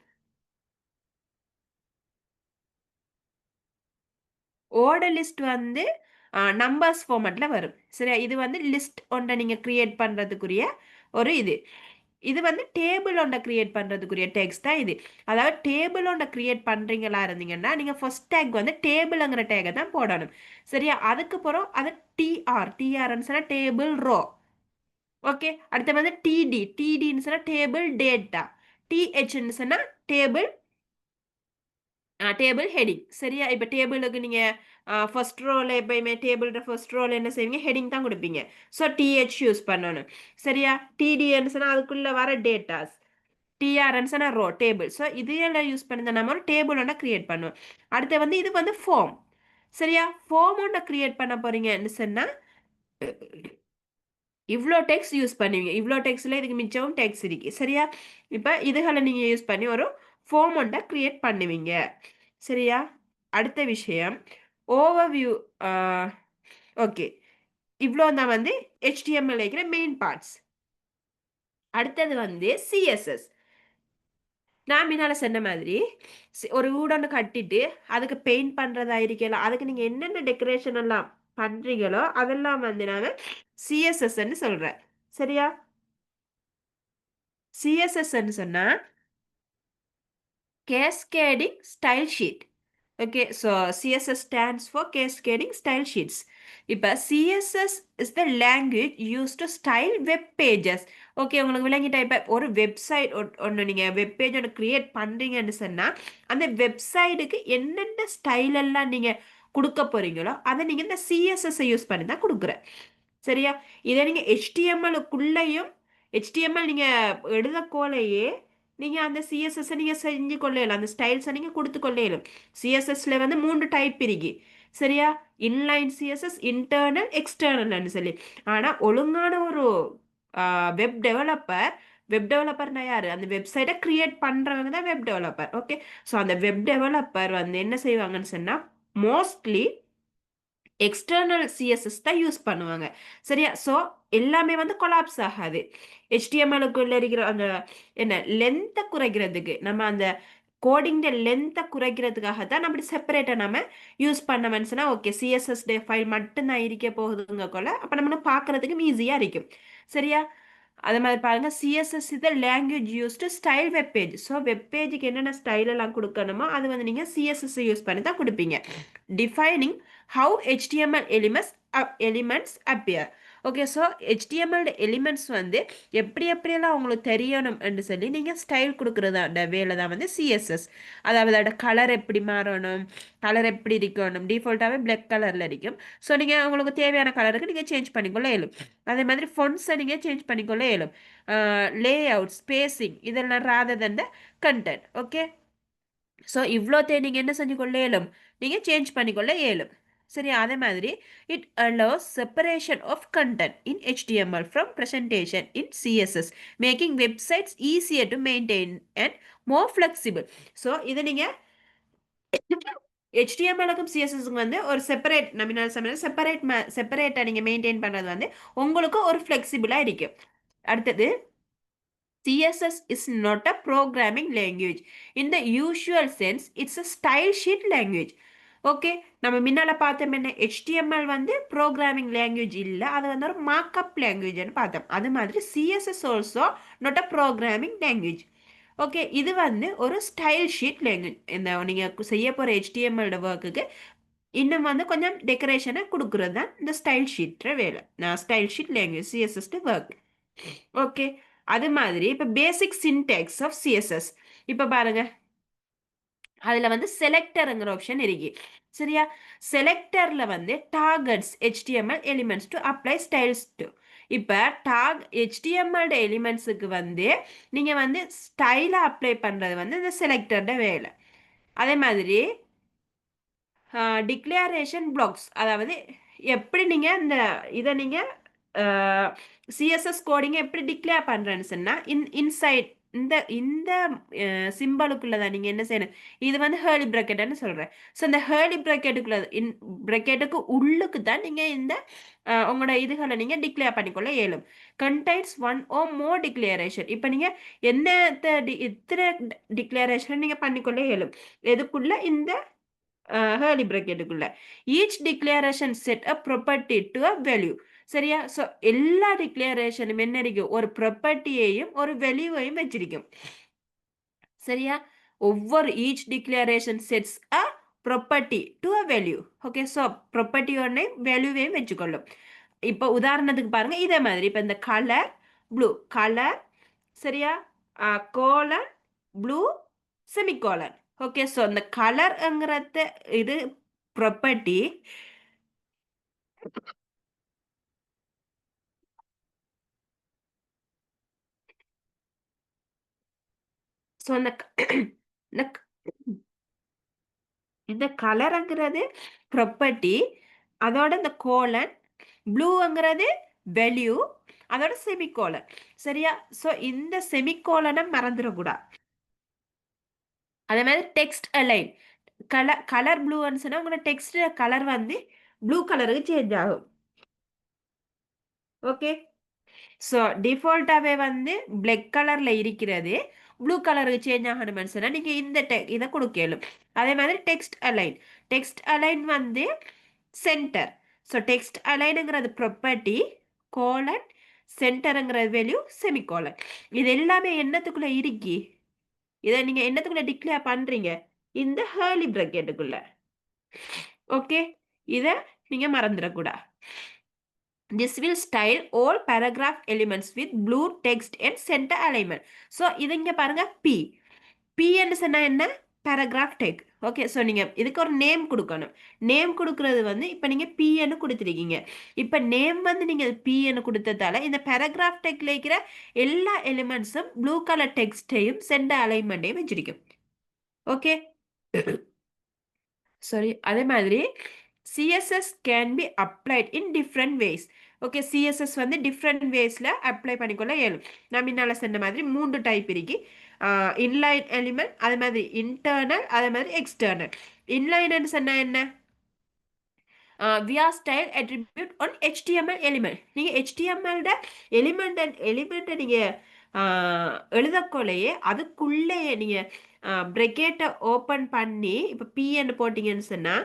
[SPEAKER 1] ஓட லிஸ்ட் வந்து நம்பர்ஸ் ஃபார்மட்ல வரும். சரியா? இது வந்து லிஸ்ட் ஒன்றை நீங்க கிரியேட் பண்றதுக்குரிய ஒரு இது வந்து டேபிள் ஒன்றை கிரியேட் பண்றதுக்குரிய டேக்ஸ் தான் இது. அதாவது டேபிள் ஒன்றை கிரியேட் பண்றீங்களா இருந்தீங்கன்னா நீங்க ஃபர்ஸ்ட் டேக் வந்து டேபிள்ங்கிற டேகை தான் போடணும். சரியா? அதுக்கப்புறம் அது டிஆர்ன்னு சொன்னா டேபிள் ரோ. ஓகே. அடுத்து வந்து டிடின்னு சொன்னா டேபிள் டேட்டா. டிஹெச்ன்னு சொன்னா டேபிள் டேபிள் ஹெடிங். சரியா? இப்போ டேபிளுக்கு நீங்க ஃபர்ஸ்ட் ரோல எப்பயுமே டேபிளோட ஃபர்ஸ்ட் ரோல என்ன செய்வீங்க? ஹெடிங் தான் கொடுப்பீங்க. ஸோ டிஹெச் யூஸ் பண்ணணும். சரியா? டிடின்னு சொன்னா அதுக்குள்ள வர டேட்டாஸ். டிஆர்ன்னு சொன்னா ரோ டேபிள். ஸோ இதையெல்லாம் யூஸ் பண்ணி தான் நம்ம ஒரு டேபிள் ஒன்று கிரியேட் பண்ணுவோம். அடுத்து வந்து இது வந்து ஃபார்ம். சரியா? ஃபார்ம் ஒன்று கிரியேட் பண்ண போறீங்கன்னு சொன்னா இவ்வளோ டெக்ஸ்ட் யூஸ் பண்ணுவீங்க. இவ்வளோ டெக்ஸ்ட்ல இதுக்கு மிச்சமும் டெக்ஸ்ட் இருக்கு. சரியா? இப்போ இதுகளை நீங்க யூஸ் பண்ணி ஒரு ஃபார்ம் ஒன்றை கிரியேட் பண்ணுவீங்க. சரியா? அடுத்த விஷயம் ஓவர்வியூ. ஓகே. இவ்வளோ தான் வந்து HTML இருக்கிற மெயின் பார்ட்ஸ். அடுத்தது வந்து CSS. நான் முன்னால சொன்ன மாதிரி ஒரு வீடு ஒன்று கட்டிட்டு அதுக்கு பெயிண்ட் பண்றதா இருக்கலாம். அதுக்கு நீங்க என்னென்ன டெக்கரேஷன் எல்லாம் பண்றீங்களோ அதெல்லாம் வந்து நான் CSSன்னு சொல்றேன். சரியா? CSSன்னு சொன்னா cascading style sheet. Okay, so CSS stands for cascading style sheets. இப்போ CSS is the language use to style web pages. Okay, உங்களுக்கு விளங்கிட்டா? இப்போ ஒரு வெப்சைட் ஒன்று நீங்கள் வெப் பேஜ் ஒன்று க்ரியேட் பண்ணுறீங்கன்னு சொன்னால் அந்த வெப்சைட்டுக்கு என்னென்ன ஸ்டைல் எல்லாம் நீங்கள் கொடுக்க போகிறீங்களோ அதை நீங்கள் இந்த சிஎஸ்எஸ்ஸை யூஸ் பண்ணி தான் கொடுக்குறேன். சரியா? இதை நீங்கள் ஹெச்டிஎம்எல்லுக்குள்ளேயும் ஹெச்டிஎம்எல் நீங்கள் எழுதக்கோலையே நீங்கள் அந்த சிஎஸ்எஸ்ஸை நீங்கள் செஞ்சு கொள்ளையிலும், அந்த ஸ்டைல்ஸை நீங்கள் கொடுத்து கொள்ளையிலும். சிஎஸ்எஸ்ல வந்து 3 டைப் இருக்கு. சரியா? இன்லைன் சிஎஸ்எஸ், இன்டர்னல், எக்ஸ்டர்னல்னு சொல்லி. ஆனால் ஒழுங்கான ஒரு வெப் டெவலப்பர், வெப் டெவலப்பர்னா யாரு? அந்த வெப்சைட்டை கிரியேட் பண்ணுறவங்க தான் வெப் டெவலப்பர். ஓகே, ஸோ அந்த வெப் டெவலப்பர் வந்து என்ன செய்வாங்கன்னு சொன்னால் மோஸ்ட்லி எக்ஸ்டர்னல் சிஎஸ்எஸ் தான் யூஸ் பண்ணுவாங்க. சரியா? ஸோ எல்லாமே வந்து கொலாப்ஸ் ஆகாது. ஹெச்டிஎம்எலுக்குள்ள இருக்கிற அந்த என்ன லென்த்தை குறைக்கிறதுக்கு, நம்ம அந்த கோடிங்க லென்த்தை குறைக்கிறதுக்காக தான் நம்ம செப்பரேட்டாக நம்ம யூஸ் பண்ண மனுஷனா. ஓகே, சிஎஸ்எஸ் ஃபைல் மட்டும்தான் இருக்க போகுதுங்க போல, அப்போ நம்மளுக்கு பார்க்கறதுக்கு ஈஸியாக இருக்கும். சரியா? அது மாதிரி பாருங்க, சிஎஸ்எஸ் இது language use to style web page. So web பேஜுக்கு என்னென்ன ஸ்டைல் எல்லாம் கொடுக்கணுமோ அது வந்து நீங்கள் சிஎஸ்எஸ் யூஸ் பண்ணி தான் கொடுப்பீங்க. Defining how HTML elements appear. Okay, so HTML elements வந்து எப்படியெல்லாம் உங்களுக்கு தெரியணும்னு சொல்லி நீங்கள் ஸ்டைல் கொடுக்குறதா வேலை தான் வந்து சிஎஸ்எஸ். அதாவது அதோட கலர் எப்படி மாறணும், கலர் எப்படி இருக்கணும். டிஃபால்ட்டாகவே பிளாக் கலரில் இருக்கும். ஸோ நீங்கள் உங்களுக்கு தேவையான கலருக்கு நீங்கள் சேஞ்ச் பண்ணிக்கொள்ள இயலும். அதே மாதிரி ஃபொண்ட்ஸை நீங்கள் சேஞ்ச் பண்ணிக்கொள்ள இயலும். லே அவுட், ஸ்பேசிங், இதெல்லாம் rather than the content. Okay, so இவ்வளோத்தையும் நீங்கள் என்ன செஞ்சு கொள்ள இயலும், நீங்கள் சேஞ்ச் பண்ணிக்கொள்ள இயலும். சரி, அதே மாதிரி it allows separation of content in HTML from presentation in CSS, making websites easier to maintain and more flexible. So இதை நீங்கள் HTMLக்கும் சிஎஸ்எஸ்க்கும் வந்து ஒரு செப்பரேட் நமினல் செப்பரேட்டாக நீங்கள் மெயின்டைன் பண்ணுறது வந்து உங்களுக்கு ஒரு ஃப்ளெக்சிபிளாக இருக்கும். அடுத்தது, CSS is not a programming language. In the usual sense, it's a style sheet language. Okay, நம்ம முன்னால் பார்த்தோம் என்ன, HTML வந்து ப்ரோக்ராமிங் லாங்குவேஜ் இல்லை, அது வந்து ஒரு மார்க்அப் லாங்குவேஜ்னு பார்த்தோம். அது மாதிரி CSS also not a programming language. Okay, இது வந்து ஒரு ஸ்டைல் ஷீட் லாங்குவேஜ். இந்த நீங்கள் செய்ய போகிற HTML ஒர்க்குக்கு இன்னும் வந்து கொஞ்சம் டெக்கரேஷனை கொடுக்குறது தான் இந்த ஸ்டைல் ஷீட் வேலை. Style sheet language CSS work. Okay, அது மாதிரி இப்போ பேசிக் சின்டெக்ஸ் ஆஃப் சிஎஸ்எஸ். இப்போ பாருங்க, அதில் வந்து செலக்டருங்கிற ஆப்ஷன் இருக்கு. சரியா? செலக்டரில் வந்து targets HTML elements to apply styles to. இப்போ HTML எலிமெண்ட்ஸுக்கு வந்து நீங்கள் வந்து ஸ்டைலை அப்ளை பண்ணுறது வந்து இந்த செலக்டரோட வேலை. அதே மாதிரி டிக்ளரேஷன் பிளாக்ஸ், அதாவது எப்படி நீங்கள் இந்த இதை நீங்கள் சிஎஸ்எஸ் கோடிங்கை எப்படி டிக்ளேர் பண்ணுறேன்னு சொன்னால் இன்சைட் இந்த இந்த சிம்பிளுக்குள்ளே தான் நீங்கள் என்ன செய்யணும். இது வந்து ஹேர்லி ப்ராக்கெட்னு சொல்கிறேன். ஸோ இந்த ஹேர்லி ப்ராக்கெட்டுக்குள்ள ப்ராக்கெட்டுக்கு உள்ளுக்கு தான் நீங்கள் இந்த உங்களோட இதுகளை நீங்கள் டிக்ளேர் பண்ணிக்கொள்ள இயலும். Contains one or more declaration. இப்போ நீங்கள் எத்தனை டிக்ளரேஷன் நீங்கள் பண்ணிக்கொள்ள இயலும் எதுக்குள்ள, இந்த ஹேர்லி ப்ராக்கெட்டுக்குள்ள. Each declaration set a property to a value. சரியா? ஸோ எல்லா டிக்ளரேஷனும் என்ன இருக்கும், ஒரு ப்ராப்பர்ட்டியையும் ஒரு வேல்யூவையும் வச்சிருக்கும். சரியா? ஒவ்வொரு each declaration sets a property to a value. Okay, so ப்ராப்பர்ட்டியோடையும் வேல்யூவையும் வச்சுக்கொள்ளும். இப்போ உதாரணத்துக்கு பாருங்க, இதே மாதிரி இப்போ இந்த கலர் ப்ளூ, கலர் சரியா, colon blue semicolon. Okay, so இந்த கலர்ங்கிறத இது ப்ராப்பர்ட்டி. ஸோ இந்த கலருங்கிறது ப்ராப்பர்ட்டி, அதோட இந்த கோலன், ப்ளூங்கிறது வேல்யூ, அதோட செமிகோலன். சரியா? ஸோ இந்த செமிகோலனை மறந்துடக்கூடாது. அதே மாதிரி டெக்ஸ்ட் அலைன், கலர் ப்ளூன்னு சொன்னால் உங்களோட டெக்ஸ்ட் கலர் வந்து ப்ளூ கலருக்கு சேஞ்ச் ஆகும். ஓகே, ஸோ டிஃபால்ட்டாகவே வந்து பிளாக் கலரில் இருக்கிறது ப்ளூ கலருக்கு சேஞ்ச் ஆகணும்னு சொன்னால் நீங்கள் இந்த இதை கொடுக்கலும். அதே மாதிரி டெக்ஸ்ட் அலைன் வந்து சென்டர். ஸோ டெக்ஸ்ட் அலைனுங்கிறது ப்ராப்பர்ட்டி, கோலன், சென்டருங்கிறது வேல்யூ, செமிகோலன். இது எல்லாமே என்னத்துக்குள்ளே இருக்கி, இதை நீங்கள் என்னத்துக்குள்ளே டிக்ளேர் பண்ணுறீங்க, இந்த ஹேர்லி பிராக்கெட்டுக்குள்ள. ஓகே, இதை நீங்க மறந்துடக்கூடாது. This will style all paragraph elements with blue text and center alignment. So இது இங்க பாருங்க P. P என்று சொன்னா என்ன? paragraph tag. ஓகே, ஸோ நீங்க இதுக்கு ஒரு நேம் கொடுக்கணும். நேம் கொடுக்கறது வந்து இப்போ நீங்க P ன்னு கொடுத்துருக்கீங்க. இப்போ நேம் வந்து நீங்க P ன்னு கொடுத்ததால இந்த paragraph tagல இருக்கிற எல்லா எலிமெண்ட்ஸும் ப்ளூ கலர் டெக்ஸ்டையும் சென்டர் அலைன்மெண்ட்டையும் வச்சிருக்கும். ஓகே, சாரி, அதே மாதிரி CSS can be applied in different ways. Okay, CSS வந்து டிஃப்ரெண்ட் வேஸில் அப்ளை பண்ணிக்கொள்ள இயலும். நான் முன்னால் சொன்ன மாதிரி 3 டைப் இருக்கு. இன்லைன் எலிமெண்ட், அதே மாதிரி இன்டர்னல், அதே மாதிரி எக்ஸ்டர்னல். இன்லைன்னு சொன்னால் என்ன? via style attribute on HTML element. நீங்கள் HTML எலிமெண்ட்டை நீங்கள் எழுதக்கொள்ளையே அதுக்குள்ளேயே நீங்கள் பிரக்கெட்டை ஓப்பன் பண்ணி இப்போ பின்னு போட்டிங்கன்னு சொன்னால்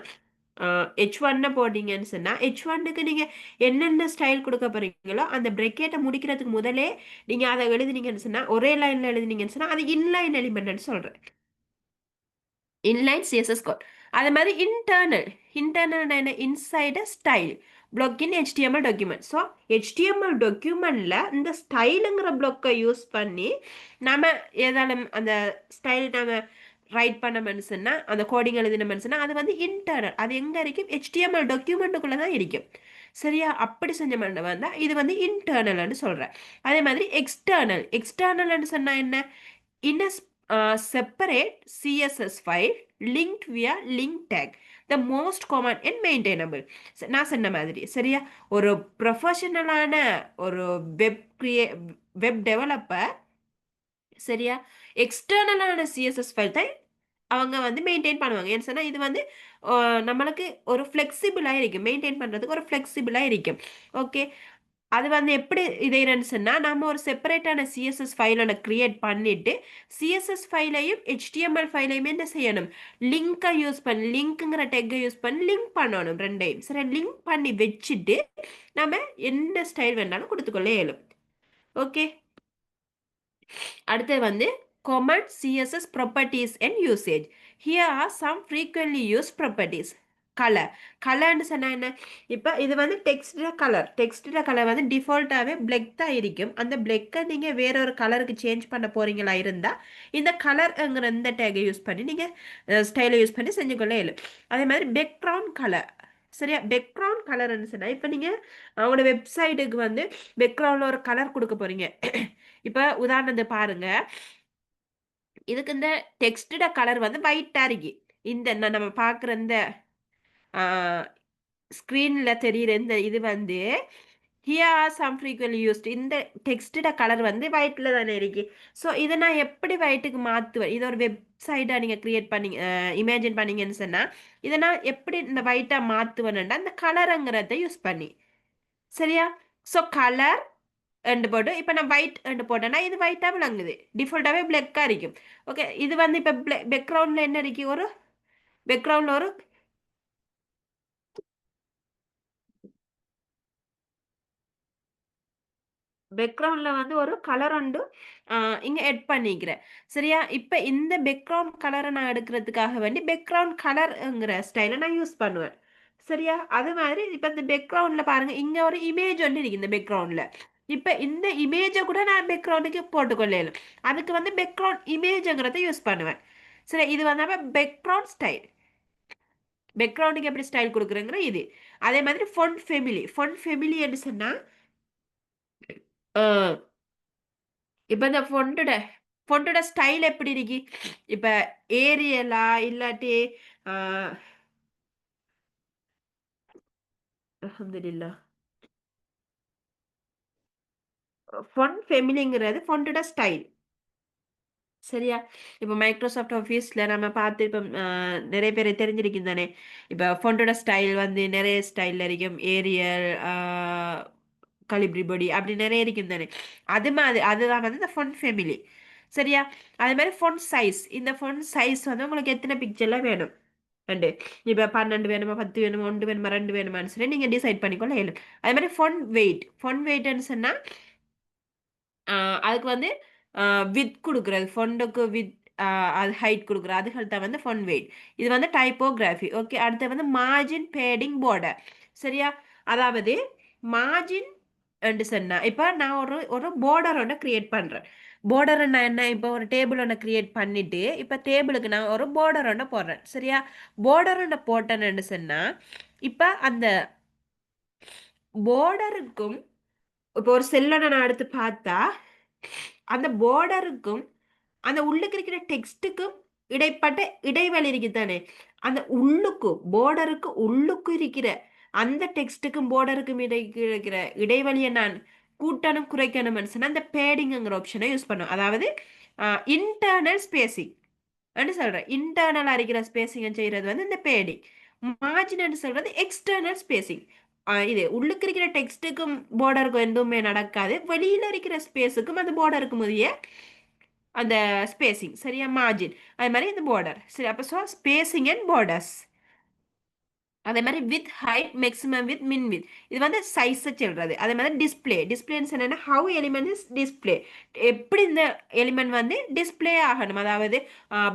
[SPEAKER 1] H1 போட்டிங்கன்னு சொன்னால் H1க்கு நீங்கள் என்னென்ன ஸ்டைல் கொடுக்க போகிறீங்களோ அந்த பிரக்கெட்டை முடிக்கிறதுக்கு முதலே நீங்கள் அதை எழுதினீங்கன்னு சொன்னால் ஒரே லைனில் எழுதினீங்கன்னு சொன்னால் அது இன்லைன் எலிமெண்ட்னு சொல்கிறேன். Inline CSS code. அதே மாதிரி இன்டர்னல் என்ன? Inside style block in HTML document. So HTML டாக்குமெண்ட்ல இந்த ஸ்டைலுங்கிற பிளாக்கை யூஸ் பண்ணி நம்ம ஏதாலும் அந்த ஸ்டைல் நம்ம ரைட் பண்ண மனுஷன்னா அந்த கோடிங் எழுதின மனுஷன்னா அது வந்து இன்டர்னல். அது எங்கே இருக்கும்? HTML டாக்குமெண்ட்டுக்குள்ளே தான் இருக்கும். சரியா? அப்படி செஞ்ச மண்டை வந்தால் இது வந்து இன்டர்னல்னு சொல்கிறேன். அதே மாதிரி எக்ஸ்டர்னல்னு சொன்னால் என்ன? in a separate CSS file linked via link tag, the most common and maintainable. நான் சொன்ன மாதிரி சரியா, ஒரு ப்ரொஃபஷனலான ஒரு வெப் டெவலப்பர் சரியா எக்ஸ்டர்னலான சிஎஸ்எஸ் ஃபைல் தான் அவங்க வந்து மெயின்டைன் பண்ணுவாங்க. ஏன்னு சொன்னால் இது வந்து நம்மளுக்கு ஒரு ஃப்ளெக்சிபிளாக இருக்கும், மெயின்டைன் பண்ணுறதுக்கு ஒரு ஃப்ளெக்சிபிளாக இருக்கும். ஓகே, அது வந்து எப்படி இதைன்னு சொன்னால் நம்ம ஒரு செப்பரேட்டான சிஎஸ்எஸ் ஃபைலை க்ரியேட் பண்ணிவிட்டு சிஎஸ்எஸ் ஃபைலையும் HTML ஃபைலையும் என்ன செய்யணும்? லிங்கை யூஸ் பண்ணி லிங்க்குங்கிற டெக்கை யூஸ் பண்ணி லிங்க் பண்ணணும் ரெண்டையும். சரி, லிங்க் பண்ணி வச்சுட்டு நம்ம என்ன ஸ்டைல் வேணாலும் கொடுத்துக்கொள்ள இயலும். ஓகே, அடுத்தது வந்து common CSS properties and usage. Here are some frequently used properties. கலர்னு சொன்னால் என்ன? இப்போ இது வந்து டெக்ஸ்டோட கலர் வந்து டிஃபால்ட்டாகவே பிளாக் தான் இருக்கும். அந்த பிளாக்கை நீங்கள் வேற ஒரு கலருக்கு சேஞ்ச் பண்ண போகிறீங்களா இருந்தால் இந்த கலர்ங்கிற இந்த டேகை யூஸ் பண்ணி நீங்கள் ஸ்டைலை யூஸ் பண்ணி செஞ்சுக்கொள்ள இயலும். அதே மாதிரி பேக்ரவுண்ட் கலர் சரியா, பேக்ரவுண்ட் கலர்னு சொன்னால் இப்போ நீங்கள் அவங்களோட வெப்சைட்டுக்கு வந்து பேக்ரவுண்டில் ஒரு கலர் கொடுக்க போகிறீங்க. இப்போ உதாரணத்தை பாருங்க, இதுக்கு இந்த டெக்ஸ்டோட கலர் வந்து ஒயிட்டாக இருக்கு. இந்த நம்ம பார்க்குற இந்த ஸ்க்ரீனில் தெரிகிற இந்த இது வந்து here are some frequently used. இந்த டெக்ஸ்டோட கலர் வந்து ஒயிட்டில் தானே இருக்கு. ஸோ இதை நான் எப்படி ஒயிட்டுக்கு மாற்றுவேன்? இதை ஒரு வெப்சைட்டாக நீங்கள் க்ரியேட் பண்ணி இமேஜின் பண்ணீங்கன்னு சொன்னால் இதை நான் எப்படி இந்த ஒயிட்டாக மாற்றுவேன்டா இந்த கலருங்கிறத யூஸ் பண்ணி சரியா. ஸோ கலர் எண்டு போட்டு இப்போ நான் ஒயிட் எண்டு போட்டேன்னா இது ஒயிட்டாக விளங்குது, டிஃபால்ட்டாகவே பிளாக்காக இருக்கும். ஓகே, இது வந்து இப்போ பேக்ரவுண்டில் என்ன இருக்கு? ஒரு பேக்ரவுண்டில் ஒரு பேக்ரவுண்டில் வந்து ஒரு கலர் உண்டு இங்கே எட் பண்ணிக்கிறேன் சரியா. இப்போ இந்த பேக்ரவுண்ட் கலரை நான் எடுக்கிறதுக்காக வேண்டி பேக்ரவுண்ட் கலருங்கிற ஸ்டைலை நான் யூஸ் பண்ணுவேன் சரியா. அது மாதிரி இப்போ இந்த பேக்ரவுண்டில் பாருங்கள், இங்கே ஒரு இமேஜ் வந்து இருக்கு இந்த பேக்ரவுண்டில். இப்போ இந்த இமேஜை கூட நான் பேக்ரவுண்டுக்கு போட்டுக்கொள்ளேன். அதுக்கு வந்து பேக்ரவுண்ட் இமேஜுங்கிறத யூஸ் பண்ணுவேன் சரி. இது வந்து பேக்ரவுண்ட் ஸ்டைல், பேக்ரவுண்டுக்கு எப்படி ஸ்டைல் கொடுக்குறேங்கிற இது. அதே மாதிரி ஃபொண்ட் ஃபெமிலி என்று சொன்னால் இப்போ இந்த ஃபொண்டோட ஸ்டைல் எப்படி இருக்கு? இப்போ ஏரியலா இல்லாட்டி அல்ஹம்துலில்லாஹ் ஃபொண்ட் ஃபெமிலிங்கிறது ஃபொண்டோட ஸ்டைல் சரியா. இப்போ மைக்ரோசாஃப்ட் ஆஃபீஸில் நம்ம பார்த்து இப்போ நிறைய பேர் தெரிஞ்சிருக்கும் தானே. இப்போ ஃபொண்டோட ஸ்டைல் வந்து நிறைய ஸ்டைலில் இருக்கும். ஏரியல், கலிப்ரி பாடி அப்படி நிறைய இருக்கும் தானே. அது மாதிரி அதுதான் வந்து இந்த ஃபொண்ட் ஃபெமிலி சரியா. அதே மாதிரி ஃபொண்ட் சைஸ், இந்த ஃபொண்ட் சைஸ் வந்து உங்களுக்கு எத்தனை பிக்சர்லாம் வேணும் அண்டு இப்போ 12 வேணுமா, 10 வேணுமா, 1 வேணுமா, 2 வேணுமான்னு சொல்லி நீங்கள் டிசைட் பண்ணிக்கொள்ள இயலும். அதே மாதிரி ஃபொண்ட் வெயிட்னு சொன்னால் அதுக்கு வந்து வித் கொடுக்குறது, ஃபொண்டுக்கு வித் அது ஹைட் கொடுக்குற அதுகள் தான் வந்து ஃபொண்ட் வெயிட். இது வந்து டைப்போகிராஃபி. ஓகே, அடுத்து வந்து மார்ஜின் பேடிங் border. சரியா? அதாவது மார்ஜின் சொன்னா இப்போ நான் ஒரு ஒரு border ஒன்று கிரியேட் பண்ணுறேன். border நான் என்ன, இப்போ ஒரு டேபிள் ஒன்று கிரியேட் பண்ணிட்டு இப்போ டேபிளுக்கு நான் ஒரு border ஒன்று போடுறேன். சரியா? border ஒன்று போட்டேன்னு சொன்னா இப்போ அந்த borderக்கும் இப்போ ஒரு செல்லை நான் எடுத்து பார்த்தா அந்த borderக்கும் அந்த உள்ளுக்கு இருக்கிற டெக்ஸ்ட்டுக்கும் இடைப்பட்ட இடைவெளி இருக்குதானே, அந்த உள்ளுக்கும் borderக்கு உள்ளுக்கு இருக்கிற அந்த டெக்ஸ்ட்டுக்கும் borderக்கும் இருக்கிற இடைவெளியை நான் கூட்டணும் குறைக்கணும்னு சொன்னா அந்த பேடிங்ங்கிற ஆப்ஷனை யூஸ் பண்ணும். அதாவது இன்டர்னல் ஸ்பேசிங் சொல்றேன். இன்டர்னல் இருக்கிற ஸ்பேசிங் செய்யறது வந்து இந்த பேடிங். மார்ஜின் சொல்றது எக்ஸ்டர்னல் ஸ்பேசிங். இது உள்ளுக்கு இருக்கிற டெக்ஸ்ட்டுக்கும் borderக்கும் எதுவுமே நடக்காது. வெளியில இருக்கிற ஸ்பேஸுக்கும் அந்த borderக்கும் உரிய அந்த ஸ்பேசிங். சரியா? மார்ஜின். அது மாதிரி இந்த border. சரி, அப்போ ஸோ ஸ்பேசிங் அண்ட் பார்டர்ஸ். அதே மாதிரி வித் ஹைட் மேக்ஸிமம் வித் மின் வித் இது வந்து சைஸை சொல்றது. அதே மாதிரி டிஸ்பிளேன்னு என்னன்னா ஹவு எலிமெண்ட் இஸ் டிஸ்பிளே, எப்படி இந்த எலிமெண்ட் வந்து டிஸ்பிளே ஆகணும். அதாவது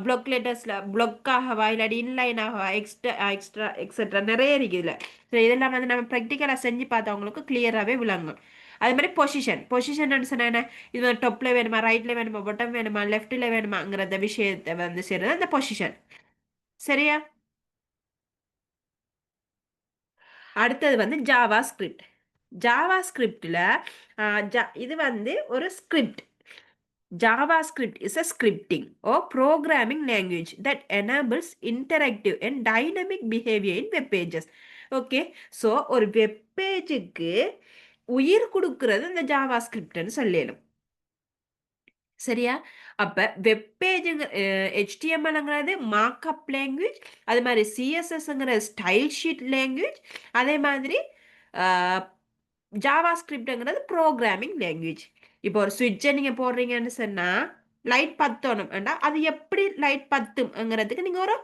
[SPEAKER 1] பிளாக் லெட்டர்ஸ்ல பிளாக் ஆகவா இல்லாட்டி இன்லைன் ஆகவா எக்ஸ்ட்ரா எக்ஸெட்ரா நிறைய இருக்குது இல்லை. ஸோ இதெல்லாம் வந்து நம்ம ப்ராக்டிக்கலாக செஞ்சு பார்த்தவங்களுக்கு கிளியராகவே விளங்கும். அதே மாதிரி பொசிஷன் சொன்னா என்ன, இது வந்து டொப்ல வேணுமா, ரைட்ல வேணுமா, பொட்டம் வேணுமா, லெஃப்ட்ல வேணுமாங்கிறத விஷயத்தை வந்து செய்யறது அந்த பொசிஷன். சரியா? அடுத்தது வந்து ஜாவா ஸ்கிரிப்ட். ஜாவா ஸ்கிரிப்டில் இது வந்து ஒரு script. JavaScript is a scripting or programming language that enables interactive and dynamic behavior in web pages. Okay, so ஒரு வெப் பேஜுக்கு உயிர் கொடுக்கறது இந்த ஜாவா ஸ்கிரிப்ட்னு சொல்லலாம். சரியா? அப்ப வெப் பேஜுங்க HTMLங்கிறது மார்க்அப் லாங்குவேஜ், அது மாதிரி CSSங்கிற ஸ்டைல் ஷீட் லாங்குவேஜ், அதே மாதிரி ஜாவா ஸ்கிரிப்ட்ங்கிறது ப்ரோக்ராமிங் லாங்குவேஜ். இப்போ ஒரு சுவிட்சை நீங்கள் போடுறீங்கன்னு சொன்னால் லைட் பத்தணும் வேண்டா, அது எப்படி லைட் பத்தும்ங்கிறதுக்கு நீங்கள் ஒரு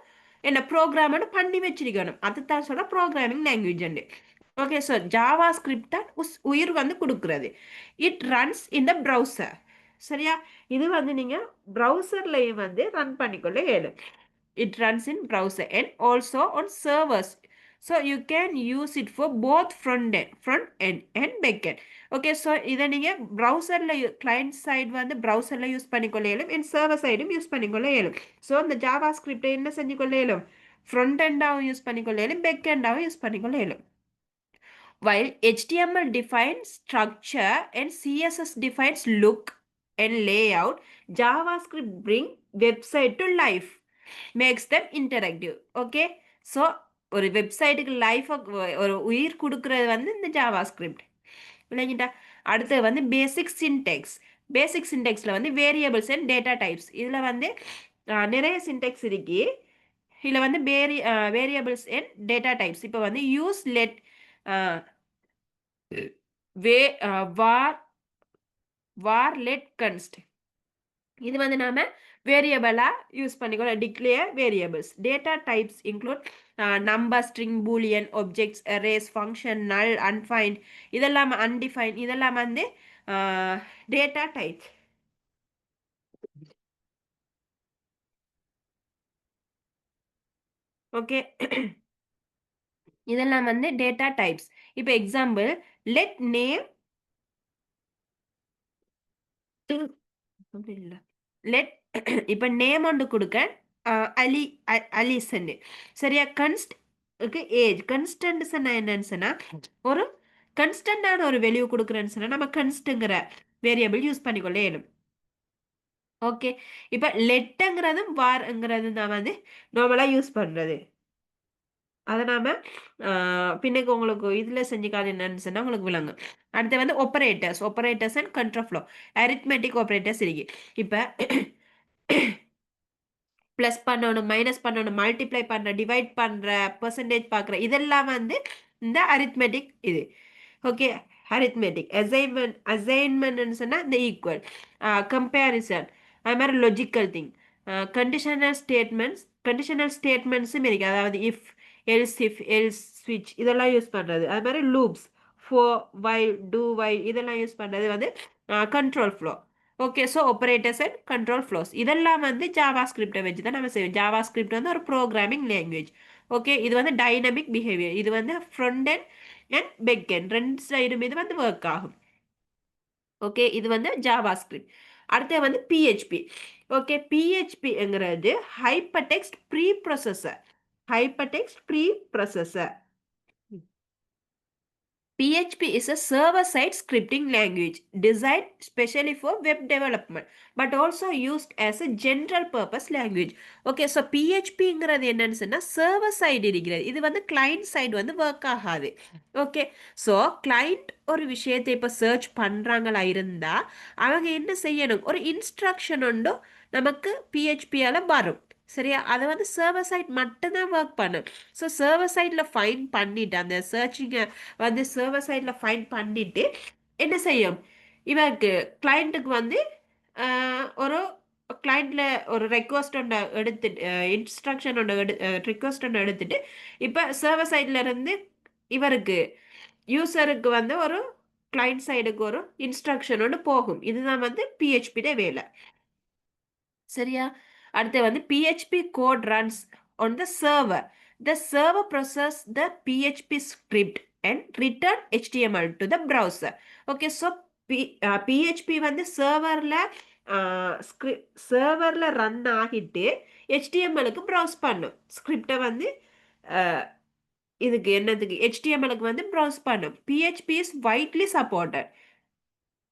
[SPEAKER 1] என்ன ப்ரோக்ராம் பண்ணி வச்சிருக்கணும். அதுதான் சொல்ற ப்ரோக்ராமிங் லாங்குவேஜ் உண்டு. ஓகே, ஸோ ஜாவா ஸ்கிரிப்ட் தான் உயிர் வந்து கொடுக்குறது. It runs in the browser. சரியா? இது வந்து நீங்கள் ப்ரௌசர்லையும் வந்து ரன் பண்ணிக்கொள்ள இயலும். It runs in browser and also on servers. So you can use it for both front end and back end. Okay, so இதை நீங்கள் ப்ரௌசரில் கிளைண்ட் சைடு வந்து ப்ரௌசரில் யூஸ் பண்ணிக்கொள்ள இயலும், என் சர்வர் சைடும் யூஸ் பண்ணிக்கொள்ள இயலும். ஸோ இந்த ஜாவா ஸ்கிரிப்டை என்ன செஞ்சுக்கொள்ள இயலும், ஃப்ரண்ட் எண்டாகவும் யூஸ் பண்ணிக்கொள்ள இயலும், பேக் எண்டாகவும் யூஸ் பண்ணிக்கொள்ள இயலும். While HTML defines structure and CSS defines look and layout, JavaScript bring website to life, makes them interactive. Okay, so ஒரு வெப்சைட்டுக்கு லைஃப் ஒரு உயிர் கொடுக்கறது வந்து இந்த ஜாவா ஸ்கிரிப்ட். இல்லைங்கிட்டா? அடுத்து வந்து பேசிக் சின்டெக்ஸில் வந்து வேரியபிள்ஸ் அண்ட் டேட்டா டைப்ஸ். இதில் வந்து நிறைய சின்டெக்ஸ் இருக்கு. இதில் வந்து வேரியபிள்ஸ் அண்ட் டேட்டா டைப்ஸ். இப்போ வந்து use let way var let const, இது வந்து நாம வேரியபிளாக யூஸ் பண்ணிக்கொள்ள declare variables. Data types include number, string, boolean, objects, arrays, function, null, undefined, இதெல்லாம் அன்டிஃபைன், இதெல்லாம் வந்து டேட்டா டைப்ஸ். ஓகே, இதெல்லாம் வந்து டேட்டா டைப்ஸ். இப்போ எக்ஸாம்பிள் லெட் நேம் இல்லை லெட் இப்போ நேம் ஒன்று கொடுக்க அலி அலிசன்னு. சரியா? கன்ஸ்ட்க்கு ஏஜ் கன்ஸ்டன்ட் சொன்னா என்னன்னு சொன்னா ஒரு கன்ஸ்டன்டான ஒரு வேல்யூ கொடுக்குறேன்னு சொன்னா நம்ம கன்ஸ்ட்ங்கிற வேரியபிள் யூஸ் பண்ணிக்கொள்ள இயலும். ஓகே, இப்போ லெட்டுங்கிறதும் வார்ங்கிறதும் தான் வந்து நார்மலாக யூஸ் பண்ணுறது. அதை நாம பின்னுக்கு உங்களுக்கு இதில் செஞ்சுக்காது என்னன்னு சொன்னால் உங்களுக்கு விளங்கும். அடுத்து வந்து operators and control flow. Arithmetic operators இருக்கு. இப்போ ப்ளஸ் பண்ணணும், மைனஸ் பண்ணணும், மல்டிப்ளை பண்ணுற, டிவைட் பண்ணுற, பெர்சன்டேஜ் பார்க்குற, இதெல்லாம் வந்து இந்த அரித்மெட்டிக் இது. Okay, arithmetic. அசைன்மெண்ட்னு சொன்னால் இந்த ஈக்குவல், கம்பேரிசன், அது மாதிரி லொஜிக்கல் திங், கண்டிஷனல் ஸ்டேட்மெண்ட்ஸும் இருக்கு. அதாவது இஃப், எல்ஸ், ஸ்விட்ச் இதெல்லாம் யூஸ் பண்ணுறது. அது மாதிரி loops, for, while, do while இதெல்லாம் யூஸ் பண்ணுறது வந்து control flow. Okay, so operators and control flows இதெல்லாம் வந்து ஜாவா ஸ்கிரிப்டை வச்சு தான் நம்ம செய்வோம். ஜாவா ஸ்கிரிப்ட் வந்து ஒரு ப்ரோக்ராமிங் லாங்குவேஜ். ஓகே, இது வந்து டைனமிக் பிஹேவியர். இது வந்து front end and back end ரெண்டு சைடும் இது வந்து ஒர்க் ஆகும். ஓகே, இது வந்து ஜாவா ஸ்கிரிப்ட். அடுத்து வந்து பிஹெச்பி. ஓகே, பிஹெச்பிங்கிறது hypertext preprocessor. Hypertext preprocessor. PHP is a server-side scripting language designed specially for web development, but also used as a general purpose language. Okay, so PHPங்கிறது என்னன்னு சொன்னா server side இருக்கிறது. இது வந்து client side வந்து work ஆகாது. Okay, so client ஒரு விஷயத்தை இப்போ சர்ச் பண்ணுறாங்களா இருந்தா அவங்க என்ன செய்யணும், ஒரு இன்ஸ்ட்ரக்ஷன் உண்டு நமக்கு பிஹெச்பியால் வரும். சரியா, அதை வந்து சர்வர் சைட் மட்டும்தான் ஒர்க் பண்ணும். ஸோ சர்வர் சைடில் ஃபைன் பண்ணிட்டு அந்த சர்ச்சிங்கை வந்து சர்வர் சைடில் ஃபைன் பண்ணிட்டு என்ன செய்யும், இவருக்கு கிளைண்ட்டுக்கு வந்து ஒரு கிளைண்ட்ல ஒரு ரெக்வஸ்ட் ஒன்று எடுத்துட்டு இன்ஸ்ட்ரக்ஷன் ஒன்று ரிக்வஸ்ட் ஒன்று எடுத்துட்டு இப்போ சர்வர் சைட்ல இருந்து இவருக்கு யூசருக்கு வந்து ஒரு கிளைண்ட் சைடுக்கு ஒரு இன்ஸ்ட்ரக்ஷன் ஒன்று போகும். இதுதான் வந்து பிஹெச்பியோட வேலை. சரியா, அடுத்து வந்து PHP code runs on the server. The server process the PHP script and return HTML to the browser. Okay, so PHP வந்து சர்வரில் ரன் ஆகிட்டு HTMLக்கு ப்ரௌஸ் பண்ணும். ஸ்கிரிப்டை வந்து இதுக்கு என்னதுக்கு HTMLக்கு வந்து ப்ரௌஸ் பண்ணும். PHP is widely supported.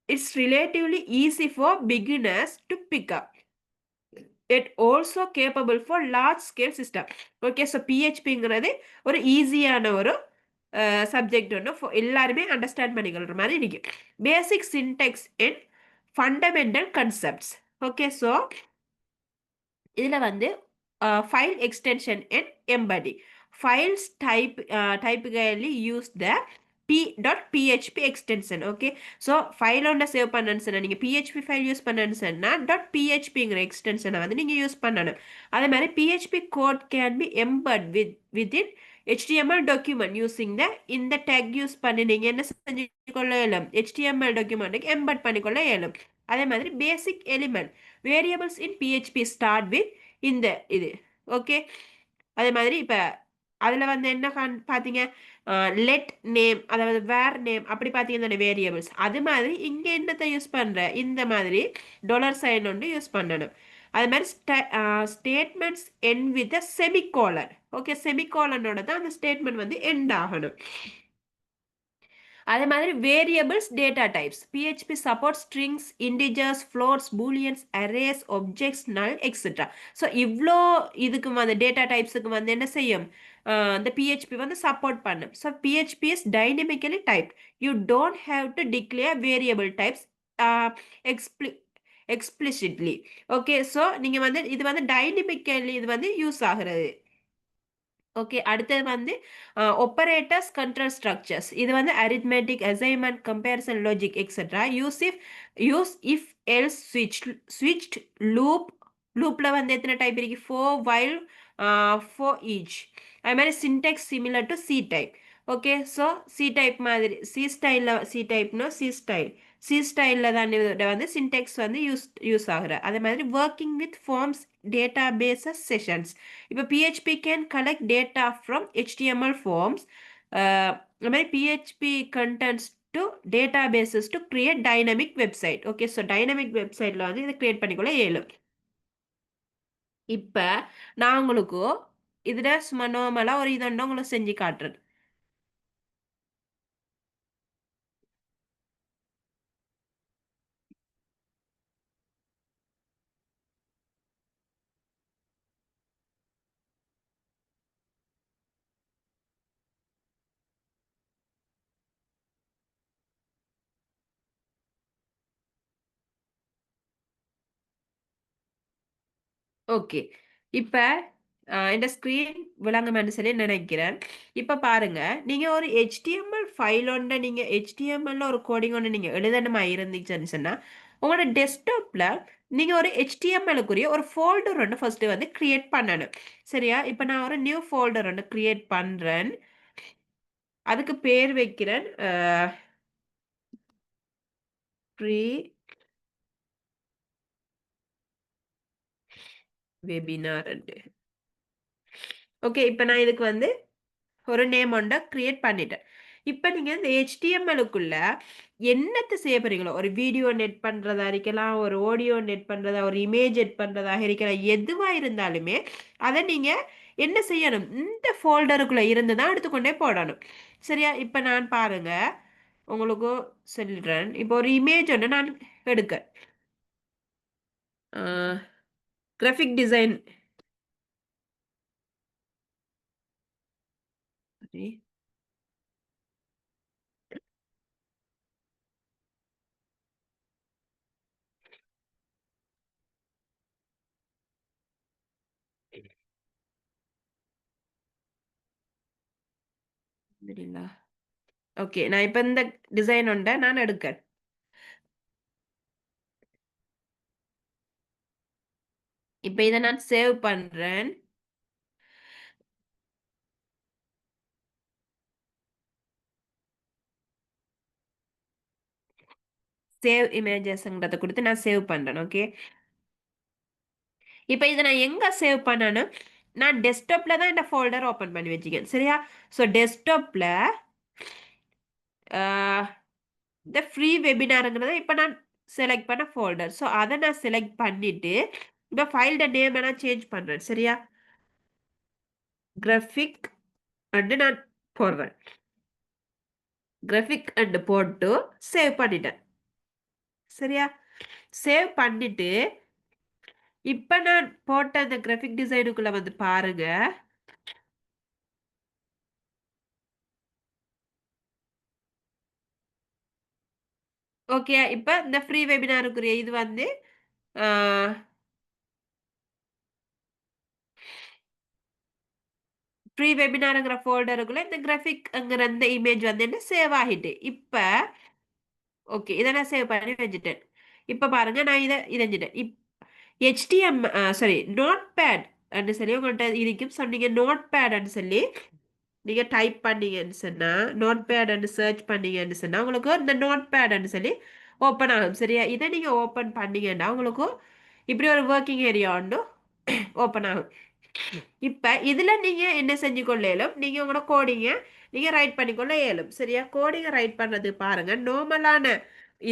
[SPEAKER 1] It's relatively easy for beginners to pick up. It also capable for large scale system. Okay, so பிஹெச்பிங்கிறது ஒரு ஈஸியான ஒரு சப்ஜெக்ட் ஒன்று எல்லாருமே அண்டர்ஸ்டாண்ட் பண்ணிக்கிற மாதிரி இருக்கு. Basic syntax and fundamental concepts. Okay, so இதில் வந்து file extension and empty files டைப்புகளி use the p.php extension. Okay, so file ஒன்றை சேவ் பண்ணணும்னு சொன்னால் நீங்கள் பிஹெச்பி ஃபைல் யூஸ் பண்ணணும்னு சொன்னால் .phpங்கிற எக்ஸ்டென்ஷனை வந்து நீங்கள் யூஸ் பண்ணணும். அதே மாதிரி PHP code can be embed within HTML document using இந்த டேக் யூஸ் பண்ணி நீங்கள் என்ன செஞ்சு கொள்ள இயலும், HTML டாக்குமெண்ட்டுக்கு எம்பட் பண்ணிக்கொள்ள இயலும். அதே மாதிரி basic element variables in PHP start with இந்த இது. ஓகே, அதே மாதிரி இப்போ அதில் வந்து என்ன பார்த்தீங்க, லெட் நேம் அதாவது வேர் நேம் அப்படி பார்த்தீங்கன்னா வேரியபிள்ஸ். அது மாதிரி இங்கே என்னத்தை யூஸ் பண்ணுற, இந்த மாதிரி $sign ஒன்று யூஸ் பண்ணணும். அது மாதிரி statements end with semicolon. Okay, செமிகோலனோட தான் அந்த ஸ்டேட்மெண்ட் வந்து எண்ட் ஆகணும். அதே மாதிரி variables data types. PHP support strings, integers, floats, booleans, arrays, objects, null etcetera. So இவ்வளோ இதுக்கு வந்து டேட்டா டைப்ஸுக்கு வந்து என்ன செய்யும், இந்த பிஹெச்பி வந்து சப்போர்ட் பண்ணும். So PHP is dynamically type. You don't have to declare variable types explicitly. Okay, so நீங்கள் வந்து இது வந்து டைனமிக்கலி இது வந்து யூஸ் ஆகிறது. ஓகே, அடுத்தது வந்து ஆப்பரேட்டர்ஸ் கண்ட்ரோல் ஸ்ட்ரக்சர்ஸ். இது வந்து arithmetic, assignment, comparison logic etcetera. Use if else switched loop. லூப்பில் வந்து எத்தனை டைப் இருக்கு, 4 வைல் 4 ஈச். அது மாதிரி Sintex similar to C type. Okay, so C type மாதிரி சி ஸ்டைலில் சி டைப்னா சி ஸ்டைலில் தான் இதோட வந்து சின்டெக்ஸ் வந்து யூஸ் ஆகுற. அதே மாதிரி working with forms, databases, sessions. இப்போ PHP can collect data from HTML forms. அது மாதிரி PHP contents to databases to create dynamic website. Okay, so dynamic வெப்சைட்டில் வந்து இதை கிரியேட் பண்ணிக்கொள்ள இயலும். இப்போ நான் உங்களுக்கு இதில் சும்மா நார்மலாக ஒரு இதொண்டை உங்களுக்கு செஞ்சு காட்டுறேன். ஓகே, இப்போ இந்த ஸ்க்ரீன் விளங்குமென்னு சொல்லி நினைக்கிறேன். இப்போ பாருங்க, நீங்கள் ஒரு HTML ஃபைல் ஒன்று நீங்கள் HTML ஒரு கோடிங் ஒன்று நீங்கள் எழுதணுமா இருந்துச்சுன்னு சொன்னால் உங்களோட டெஸ்க்டாப்பில் நீங்கள் ஒரு HTMLக்குரிய ஒரு ஃபோல்டர் ஒன்று ஃபஸ்ட்டு வந்து க்ரியேட் பண்ணணும். சரியா, இப்போ நான் ஒரு நியூ ஃபோல்டர் ஒன்று க்ரியேட் பண்ணுறேன். அதுக்கு பேர் வைக்கிறேன் ப்ரீ வெபினார். ஓகே, இப்போ நான் இதுக்கு வந்து ஒரு நேம் ஒன்றை கிரியேட் பண்ணிட்டேன். இப்போ நீங்கள் இந்த HTML-க்குள்ள என்னத்தை செய்ய போறீங்களோ, ஒரு வீடியோ நெட் பண்ணுறதா இருக்கலாம், ஒரு ஆடியோ நெட் பண்ணுறதா, ஒரு இமேஜ் நெட் பண்ணுறதாக இருக்கலாம், எதுவாக இருந்தாலுமே அதை நீங்கள் என்ன செய்யணும், இந்த ஃபோல்டருக்குள்ளே இருந்து தான் எடுத்துக்கொண்டே போடணும். சரியா? இப்போ நான் பாருங்க உங்களுக்கு சொல்லிடுறேன். இப்போ ஒரு இமேஜ் ஒன்று நான் எடுக்க கிராஃபிக் டிசைன். சரிங்களா? ஓகே, நான் இப்போ இந்த டிசைன் உண்ட நான் எடுக்க. இப்போ இதை நான் சேவ் பண்றேன். சேவ் இமேஜஸ்ங்கிறத கொடுத்து நான் சேவ் பண்றேன். ஓகே, இப்போ இதை நான் எங்க சேவ் பண்ணணும், நான் டெஸ்க்டாப்ல தான் இந்த ஃபோல்டர் ஓபன் பண்ணி வச்சுக்கேன். சரியா? ஸோ டெஸ்க்டாப்ல இந்த ஃப்ரீ வெபினாருங்கிறத இப்போ நான் செலக்ட் பண்ண ஃபோல்டர். ஸோ அதை நான் செலக்ட் பண்ணிட்டு இப்போ ஃபைலோட நேம் நான் சேஞ்ச் பண்றேன். சரியா? கிராஃபிக் அண்டு நான் போடுறேன். கிராஃபிக் அண்டு போட்டு சேவ் பண்ணிட்டேன். சரியா? சேவ் பண்ணிட்டு இப்ப நான் போட்ட அந்த கிராஃபிக் டிசைனுக்குள்ள வந்து பாருங்க. ஓகே, இப்ப இந்த ஃப்ரீ வெபினாருக்குரிய இது வந்து ஃப்ரீ வெபினாருங்கிற ஃபோல்டருக்குள்ள இந்த கிராஃபிக்ங்கிற அந்த இமேஜ் வந்து என்ன சேவ் ஆகிட்டு. இப்ப ஓகே, இதை நான் சேவ் பண்ணி வச்சுட்டேன். இப்ப பாருங்க, நான் இதை இதைஞ்சிட்டேன். HTM சாரி நோட் பேட் அப்படின்னு சொல்லி உங்கள்கிட்ட இருக்கும். ஸோ நீங்கள் நோட் பேட்னு சொல்லி நீங்கள் டைப் பண்ணீங்கன்னு சொன்னால், நோட் பேட்னு சர்ச் பண்ணீங்கன்னு சொன்னால் உங்களுக்கு இந்த நோட் பேட்னு சொல்லி ஓப்பன் ஆகும். சரியா? இதை நீங்கள் ஓப்பன் பண்ணீங்கன்னா உங்களுக்கு இப்படி ஒரு ஒர்க்கிங் ஏரியா ஒன்று ஓப்பன் ஆகும். இப்போ இதில் நீங்கள் என்ன செஞ்சு கொள்ள இயலும், நீங்கள் உங்களோட கோடிங்கை நீங்கள் ரைட் பண்ணிக்கொள்ள இயலும். சரியா? கோடிங்கை ரைட் பண்ணுறது பாருங்கள், நார்மலான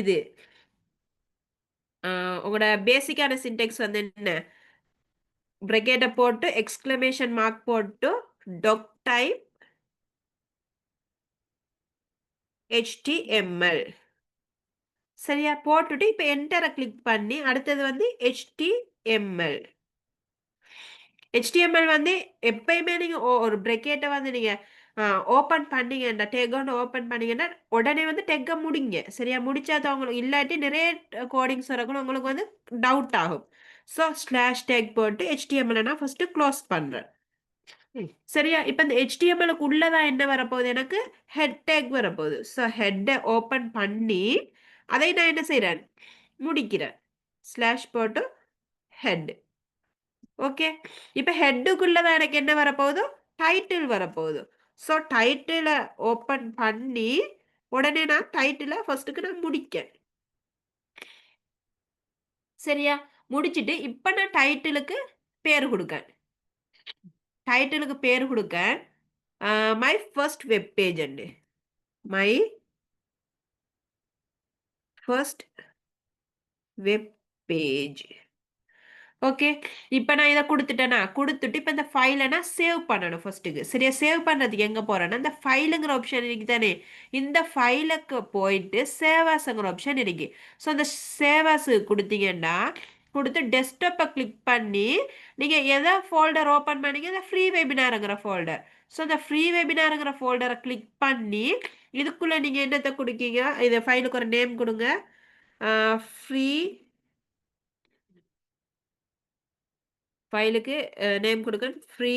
[SPEAKER 1] இது உங்களோட பேசிக்கான சின்டெக்ஸ் வந்து என்ன, பிரகேட்டை போட்டு எக்ஸ்கிளமேஷன் மார்க் போட்டு டாக் டைப் HTML. சரியா? போட்டுட்டு இப்போ என்டரை கிளிக் பண்ணி அடுத்தது வந்து HTML. HTML வந்து எப்பயுமே நீங்கள் ஒரு பிரக்கெட்டை வந்து நீங்கள் ஓப்பன் பண்ணீங்கன்னா, டெக் ஒன்று ஓப்பன் பண்ணீங்கன்னா உடனே வந்து டெக்கை முடிங்க. சரியா? முடிச்சாதான் உங்களுக்கு, இல்லாட்டி நிறைய கோடிங்ஸ் வரக்குள்ள உங்களுக்கு வந்து டவுட் ஆகும். ஸோ ஸ்லாஷ் டேக் போட்டு HTML நான் ஃபர்ஸ்ட் க்ளோஸ் பண்ணுறேன். சரியா? இப்போ இந்த HTML-க்கு உள்ளதான் என்ன வரப்போகுது, எனக்கு ஹெட் டேக் வரப்போகுது. ஸோ ஹெட்டை ஓப்பன் பண்ணி அதை நான் என்ன செய்கிறேன், முடிக்கிறேன். ஸ்லாஷ் போட்டு ஹெட். ஓகே, இப்போ ஹெட்டுக்குள்ளதான் எனக்கு என்ன வரப்போகுது, டைட்டில் வரப்போகுது. ஸோ டைட்டிலை ஓப்பன் பண்ணி உடனே நான் டைட்டிலை ஃபர்ஸ்ட்டுக்கு நான் முடிக்கேன். சரியா? முடிச்சிட்டு இப்போ நான் டைட்டிலுக்கு பேர் கொடுக்கேன். டைட்டிலுக்கு பேர் கொடுக்க my first web page and my first web page. Okay, இப்போ நான் இதை கொடுத்துட்டேன்னா, கொடுத்துட்டு இப்போ இந்த ஃபைலை நான் சேவ் பண்ணணும் ஃபர்ஸ்ட்டுக்கு. சரியா? சேவ் பண்ணுறதுக்கு எங்கே போகிறேன்னா, இந்த ஃபைலுங்கிற ஆப்ஷன் இருக்கு தானே, இந்த ஃபைலுக்கு போயிட்டு சேவாஸுங்கிற ஆப்ஷன் இருக்கு. ஸோ அந்த சேவாஸு கொடுத்தீங்கன்னா கொடுத்து டெஸ்க்டாப்பை கிளிக் பண்ணி நீங்கள் எதை ஃபோல்டர் ஓப்பன் பண்ணீங்க, இந்த ஃப்ரீ வெபினாருங்கிற ஃபோல்டர். ஸோ இந்த ஃப்ரீ வெபினாருங்கிற ஃபோல்டரை கிளிக் பண்ணி இதுக்குள்ளே நீங்கள் என்னத்தை கொடுக்கீங்க, இது ஃபைலுக்கு ஒரு நேம் கொடுங்க. ஃப்ரீ ஃபைலுக்கு நேம் கொடுக்க ஃப்ரீ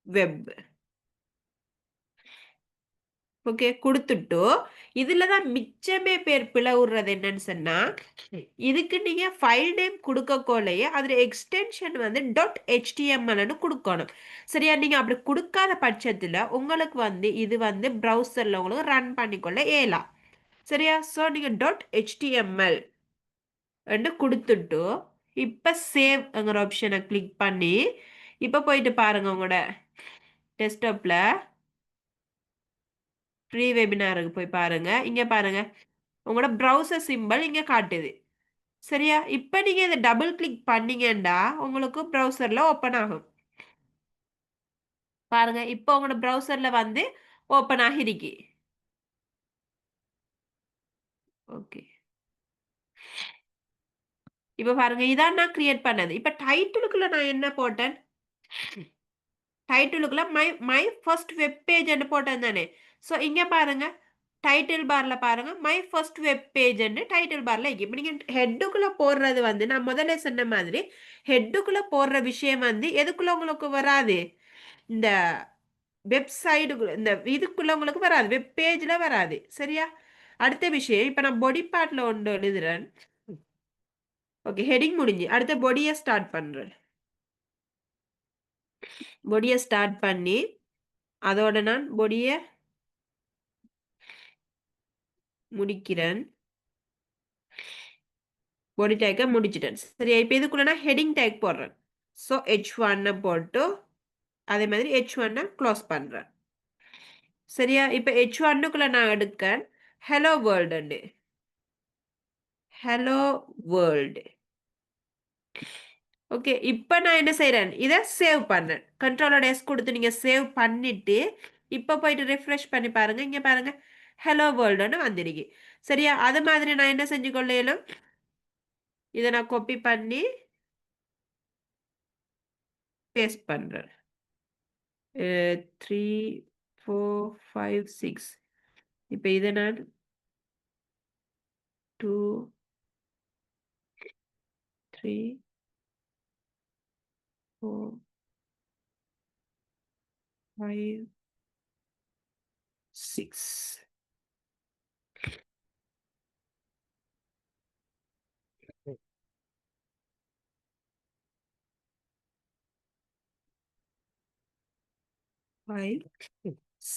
[SPEAKER 1] வெப். ஓகே, கொடுத்துட்டு இதில் தான் மிச்சமே பேர் பிளவுறது என்னன்னு சொன்னால், இதுக்கு நீங்கள் ஃபைல் நேம் கொடுக்கக்கோலையே அதில் எக்ஸ்டென்ஷன் வந்து .htmlன்னு கொடுக்கணும். சரியா? நீங்கள் அப்படி கொடுக்காத பட்சத்தில் உங்களுக்கு வந்து இது வந்து ப்ரௌசரில் உங்களுக்கு ரன் பண்ணிக்கொள்ள இயலாம். சரியா? ஸோ நீங்கள் .html என்று கொடுத்துட்டு இப்போ சேவ்ங்கிற ஆப்ஷனை கிளிக் பண்ணி இப்போ போயிட்டு பாருங்க உங்களோட டெஸ்க்டாப்பில் ஃப்ரீ வெபினாருக்கு போய் பாருங்க. இங்கே பாருங்க உங்களோட ப்ரௌசர் சிம்பல் இங்கே காட்டுது. சரியா? இப்போ நீங்கள் இதை டபுள் கிளிக் பண்ணீங்கன்னா உங்களுக்கு ப்ரௌசரில் ஓப்பன் ஆகும். பாருங்க இப்போ உங்களோட ப்ரௌசரில் வந்து ஓப்பன் ஆகிருக்கு. ஓகே, இப்போ பாருங்க இதான் நான் கிரியேட் பண்ணது. இப்போ டைட்டிலுக்குள்ள நான் என்ன போட்டேன்? டைட்டிலுக்குள்ள மை ஃபர்ஸ்ட் வெப் பேஜ்னு போட்டேன் தானே. ஸோ இங்கே பாருங்க டைட்டில் பார்ல பாருங்க மை ஃபர்ஸ்ட் வெப் பேஜ்னு டைட்டில் பார்ல இருக்கு. இப்போ நீங்கள் ஹெட்டுக்குள்ள போடுறது வந்து நான் முதல்ல சொன்ன மாதிரி ஹெட்டுக்குள்ள போடுற விஷயம் வந்து எதுக்குள்ள உங்களுக்கு வராது, இந்த வெப்சைட்டுக்குள்ள இந்த இதுக்குள்ள உங்களுக்கு வராது, வெப் பேஜில் வராது. சரியா? அடுத்த விஷயம் இப்போ நான் பாடி பார்ட்டில் ஒன்று எழுதுறேன். ஓகே, ஹெட்டிங் முடிஞ்சு அடுத்த பொடியை ஸ்டார்ட் பண்ணுறேன். பொடியை ஸ்டார்ட் பண்ணி அதோட நான் பொடியை முடிக்கிறேன். பாடி டேக்கை முடிச்சிட்டேன். சரியா? இப்போ இதுக்குள்ள நான் ஹெட்டிங் டேக் போடுறேன். ஸோ H1 போட்டு அதே மாதிரி H1 க்ளோஸ் பண்ணுறேன். சரியா? இப்போ H1க்குள்ள நான் எடுக்கேன் hello world. Hello world. Okay, இப்போ நான் என்ன செய்கிறேன், இதை சேவ் பண்ணேன். கண்ட்ரோலோட எஸ் கொடுத்து நீங்கள் சேவ் பண்ணிட்டு இப்போ போயிட்டு ரிஃப்ரெஷ் பண்ணி பாருங்க. இங்கே பாருங்க ஹலோ வேர்ல்டுன்னு வந்துடுங்க. சரியா? அது மாதிரி நான் என்ன செஞ்சு கொள்ளையிலும் இதை நான் காப்பி பண்ணி பேஸ்ட் பண்ணுறேன். 3 4 5 6. இப்போ இதை நான் 2 3 4 5 6. ஃபைவ்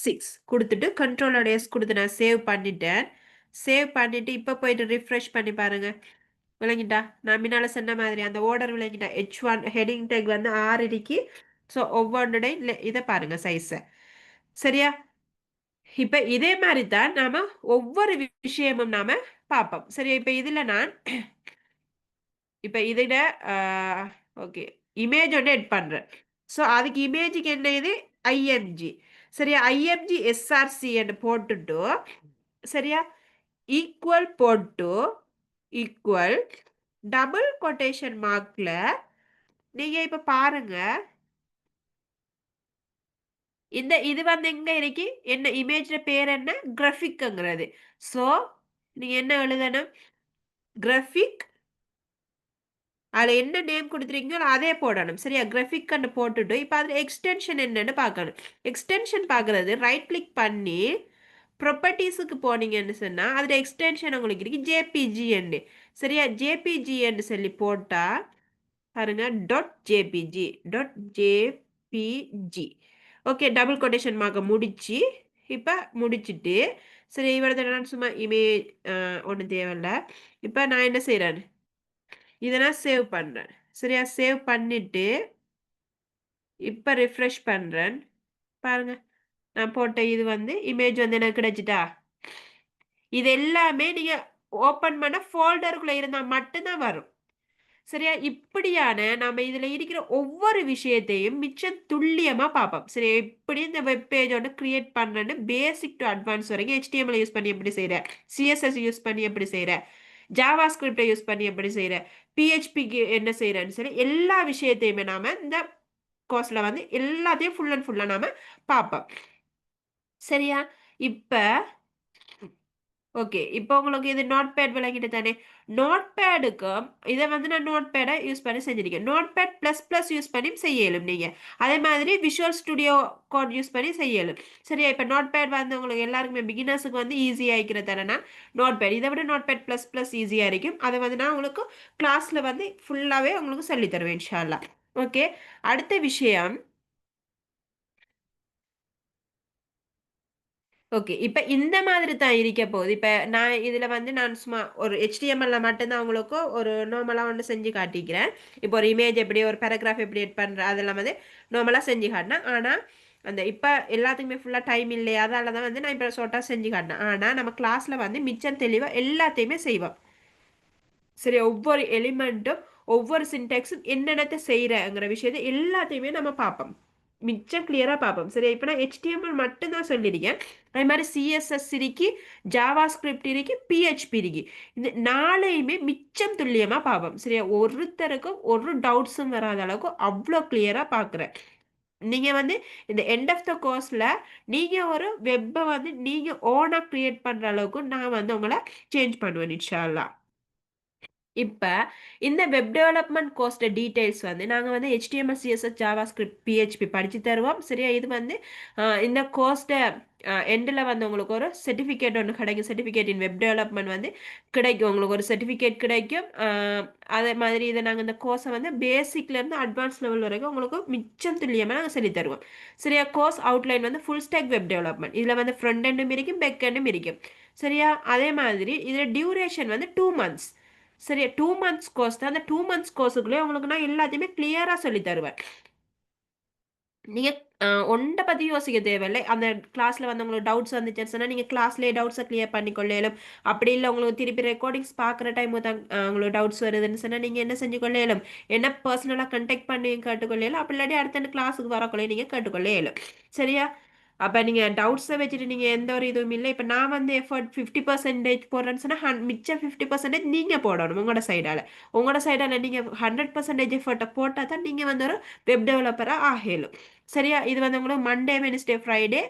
[SPEAKER 1] சிக்ஸ் கொடுத்துட்டு கண்ட்ரோலோட எஸ் கொடுத்து நான் சேவ் பண்ணிட்டேன். சேவ் பண்ணிட்டு இப்போ போயிட்டு ரிஃப்ரெஷ் பண்ணி பாருங்க. விளங்கிட்டா? நான் முன்னால சொன்ன மாதிரி அந்த ஓர்டர் விளங்கிட்டா. H1 ஹெட்டிங் டேக் வந்து 6 இருக்கு. ஸோ ஒவ்வொன்றுடையும் இதை பாருங்க சைஸை. சரியா? இப்போ இதே மாதிரி தான் நாம ஒவ்வொரு விஷயமும் நாம பார்ப்போம். சரியா? இப்போ இதில் நான் இப்போ இதில் ஓகே இமேஜ் ஒன்று எட் பண்ணுறேன். ஸோ அதுக்கு இமேஜுக்கு என்ன இது ஐஎம்ஜி. சரியா? ஐஎம்ஜி எஸ்ஆர்சி என்று போட்டுட்டு சரியா ஈக்குவல் போட்டு ஈக்குவல் டபுள் கொட்டேஷன் மார்க்ல நீங்க இப்ப பாருங்க இந்த இது வந்து எங்க இருக்கு, என்ன இமேஜ்ல பேர் என்ன கிராஃபிக்ங்கிறது. ஸோ நீங்க என்ன எழுதணும், கிராஃபிக். அதில் என்ன நேம் கொடுத்துருக்கீங்களோ அதே போடணும். சரியா? கிராஃபிக்னு போட்டுட்டு இப்போ அதில் எக்ஸ்டென்ஷன் என்னன்னு பார்க்கணும். எக்ஸ்டென்ஷன் பார்க்குறது ரைட் கிளிக் பண்ணி ப்ராப்பர்ட்டிஸுக்கு போனீங்கன்னு சொன்னால் அதில் எக்ஸ்டென்ஷன் உங்களுக்கு இருக்கு ஜேபிஜின்னு. சரியா? ஜேபிஜின்னு சொல்லி போட்டால் பாருங்க .jpg .jpg. Okay, double quotation மார்க்கை முடிச்சு இப்போ முடிச்சுட்டு சரி இவ்வளோ நான் சும்மா இமேஜ் ஒன்றும் தேவையில்ல. இப்போ நான் என்ன செய்கிறேன், இதை நான் சேவ் பண்ணுறேன். சரியா? சேவ் பண்ணிட்டு இப்போ ரிஃப்ரெஷ் பண்ணுறேன். பாருங்க நான் போட்ட இது வந்து இமேஜ் வந்து எனக்கு கிடைச்சிட்டா. இது எல்லாமே நீங்கள் ஓப்பன் பண்ண ஃபோல்டருக்குள்ளே இருந்தால் மட்டும்தான் வரும். சரியா? இப்படியான நம்ம இதில் இருக்கிற ஒவ்வொரு விஷயத்தையும் மிச்சம் துல்லியமாக பார்ப்போம். சரி, எப்படி இந்த வெப் பேஜ் ஒன்று கிரியேட் பண்ணேன்னு பேசிக் டு அட்வான்ஸ் வரைக்கும் HTML யூஸ் பண்ணி எப்படி செய்கிற, CSS யூஸ் பண்ணி எப்படி செய்கிற, ஜாவா ஸ்கிரிப்டை யூஸ் பண்ணி எப்படி செய்கிற, PHPக்கு என்ன செய்கிறேன்னு சரி எல்லா விஷயத்தையுமே நாம் இந்த கோர்ஸில் வந்து எல்லாத்தையும் ஃபுல் அண்ட் ஃபுல்லாக நாம் பார்ப்போம். சரியா? இப்போ ஓகே, இப்போ உங்களுக்கு இது நோட் பேட் விளங்கிட்டு தானே. நோட் பேடுக்கும் இதை வந்து நான் நோட் பேடை யூஸ் பண்ணி செஞ்சிருக்கேன். Notepad plus plus use பண்ணி செய்யலும் நீங்கள். அதே மாதிரி விஷுவல் ஸ்டுடியோ கோட் யூஸ் பண்ணி செய்யலும். சரியா? இப்போ நோட் பேட் வந்து உங்களுக்கு எல்லாருக்குமே பிகினர்ஸுக்கு வந்து ஈஸியாக இருக்கிற தரேன்னா நோட் பேட் இதை விட நோட் பேட் ப்ளஸ் ப்ளஸ் ஈஸியாக இருக்கும். அதை வந்து நான் உங்களுக்கு கிளாஸில் வந்து ஃபுல்லாகவே உங்களுக்கு சொல்லித் தருவேன் இன்ஷா அல்லாஹ். ஓகே, அடுத்த விஷயம் ஓகே. இப்ப இந்த மாதிரி தான் இருக்க போகுது. இப்ப நான் இதுல வந்து நான் சும்மா ஒரு HTML ல மட்டும் தான் உங்களுக்கு ஒரு நார்மலா ஒண்ணு செஞ்சு காட்டிக்கிறேன். இப்போ ஒரு இமேஜ் எப்படி, ஒரு பேராகிராஃப் எப்படி எட் பண்ற அதெல்லாம் வந்து நார்மலா செஞ்சு காட்டினேன். ஆனா, அந்த இப்ப எல்லாத்துக்குமே ஃபுல்லா டைம் இல்லையா? அதால தான் வந்து நான் இப்ப ஷார்ட்டா செஞ்சு காட்டினேன். ஆனா, நம்ம கிளாஸ்ல வந்து மிச்சம் தெளிவா எல்லாத்தையுமே செய்வோம். சரி, ஒவ்வொரு எலிமெண்ட்டும் ஒவ்வொரு சின்டாக்ஸும் என்னென்னத்தை செய்யறங்கிற விஷயத்தை எல்லாத்தையுமே நம்ம பார்ப்போம். மிச்சம் கிளியரா பார்ப்போம். சரி, இப்போ நான் HTML மட்டும் தான் சொல்லியிருக்கேன். அதே மாதிரி CSS இருக்கு, ஜாவா ஸ்கிரிப்ட் இருக்கு, PHP இருக்கு. இந்த நாளையுமே மிச்சம் துல்லியமா பார்ப்போம். சரியா, ஒருத்தருக்கும் ஒரு டவுட்ஸும் வராத அளவுக்கு அவ்வளோ கிளியரா பார்க்குறேன். நீங்க வந்து இந்த எண்ட் ஆஃப் த கோர்ஸ்ல நீங்க ஒரு வெப்பை வந்து நீங்க ஓனா கிரியேட் பண்ற அளவுக்கு நான் வந்து உங்களை சேஞ்ச் பண்ணுவேன் இன்ஷா அல்லாஹ். இப்ப இந்த வெப் டெவலப்மெண்ட் கோர்ஸ்ட டீடைல்ஸ் வந்து நாங்க வந்து HTML, CSS, JavaScript, PHP படிச்சு தருவோம். சரியா, இது வந்து இந்த கோர்ஸ்ட எண்டில் வந்து உங்களுக்கு ஒரு சர்டிஃபிகேட் ஒன்று கிடைக்கும். சர்டிஃபிகேட் இன் வெப் டெவலப்மெண்ட் வந்து கிடைக்கும். உங்களுக்கு ஒரு சர்டிஃபிகேட் கிடைக்கும். அதே மாதிரி இதை நாங்கள் இந்த கோர்ஸை வந்து பேசிக்லேருந்து அட்வான்ஸ் லெவல் வரைக்கும் உங்களுக்கு மிச்சம் துல்லியமாக நாங்கள் சொல்லி தருவோம். சரியா, கோர்ஸ் அவுட்லைன் வந்து ஃபுல் ஸ்டாக் வெப் டெவலப்மெண்ட். இதில் வந்து ஃப்ரண்ட் எண்டும் இருக்கும், பேக் எண்டும் இருக்கும். சரியா, அதே மாதிரி இதில் டியூரேஷன் வந்து 2 months. சரி, 2 months கோர்ஸ் தான். அந்த 2 months கோர்ஸுக்குள்ளே உங்களுக்கு நான் எல்லாத்தையுமே கிளியரா சொல்லி தருவேன். நீங்க ஒன்றை பத்தி யோசிக்க தேவையில்லை. அந்த கிளாஸ்ல வந்து உங்களுக்கு டவுட்ஸ் வந்துச்சுன்னு சொன்னா நீங்க கிளாஸ்லயே டவுட்ஸை கிளியர் பண்ணிக்கொள்ளலும். அப்படி இல்லை உங்களுக்கு திருப்பி ரெக்கார்டிங்ஸ் பார்க்குற டைம் தான் உங்களுக்கு டவுட்ஸ் வருதுன்னு சொன்னா நீங்க என்ன செஞ்சு கொள்ளையிலும், என்ன பர்சனலாக கண்டெக்ட் பண்ணி கேட்டுக்கொள்ளையிலும். அப்படி இல்லாட்டி அடுத்த கிளாஸுக்கு வரக்குள்ளே நீங்க கேட்டுக்கொள்ளையிலும். சரியா, அப்ப நீங்க டவுட்ஸை வச்சுட்டு நீங்க எந்த ஒரு இதுவும் இல்லை. இப்ப நான் வந்து எஃபர்ட் 50% போடுறேன்னு சொன்னா மிச்சம் 50% நீங்க போடணும் உங்களோட சைடால. உங்களோட சைடால நீங்க 100% எஃபர்ட்டை போட்டா தான் நீங்க வந்து ஒரு வெப் டெவலப்பரா ஆகலும். சரியா, இது வந்து உங்களுக்கு Monday, Wednesday, Friday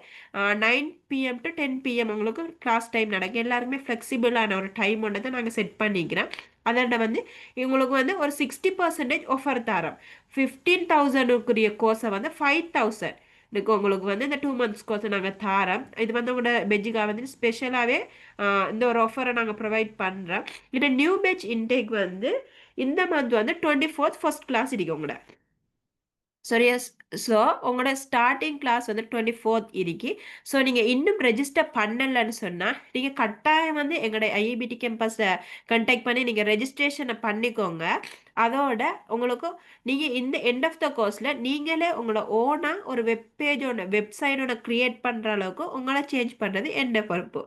[SPEAKER 1] 9 PM to 10 PM உங்களுக்கு கிளாஸ் டைம் நடக்கும். எல்லாருக்குமே ஃப்ளெக்சிபிளான ஒரு டைம் ஒன்று தான் நாங்கள் செட் பண்ணிக்கிறோம். அதோட வந்து உங்களுக்கு வந்து ஒரு 60% ஆஃபர் தரோம். 15,000க்குரிய கோர்ஸை வந்து 5,000 இதுக்கு உங்களுக்கு வந்து இந்த 2 months கோர்ஸ் நாங்கள் தாரோம். இது வந்து உங்களோட பெஜ்ஜுக்காக வந்து ஸ்பெஷலாகவே இந்த ஒரு ஆஃபரை நாங்கள் ப்ரொவைட் பண்ணுறோம். இந்த நியூ பேட்ச் இன்டேக் வந்து இந்த மந்த் வந்து 24th ஃபர்ஸ்ட் கிளாஸ் இருக்கு உங்களோட. சரியா, ஸோ உங்களோட ஸ்டார்டிங் கிளாஸ் வந்து 24th இருக்கு. ஸோ நீங்கள் இன்னும் ரெஜிஸ்டர் பண்ணலைன்னு சொன்னால் நீங்கள் கட்டாயம் வந்து எங்களோட IIBT கேம்பஸை கண்டெக்ட் பண்ணி நீங்கள் ரெஜிஸ்ட்ரேஷனை பண்ணிக்கோங்க. அதோட உங்களுக்கு நீங்கள் இந்த எண்ட் ஆஃப் த கோர்ஸில் நீங்களே உங்களோட ஓனாக ஒரு வெப்பேஜோட வெப்சைட்டோட க்ரியேட் பண்ணுற அளவுக்கு உங்களை சேஞ்ச் பண்ணுறது எந்த பொறுப்பு.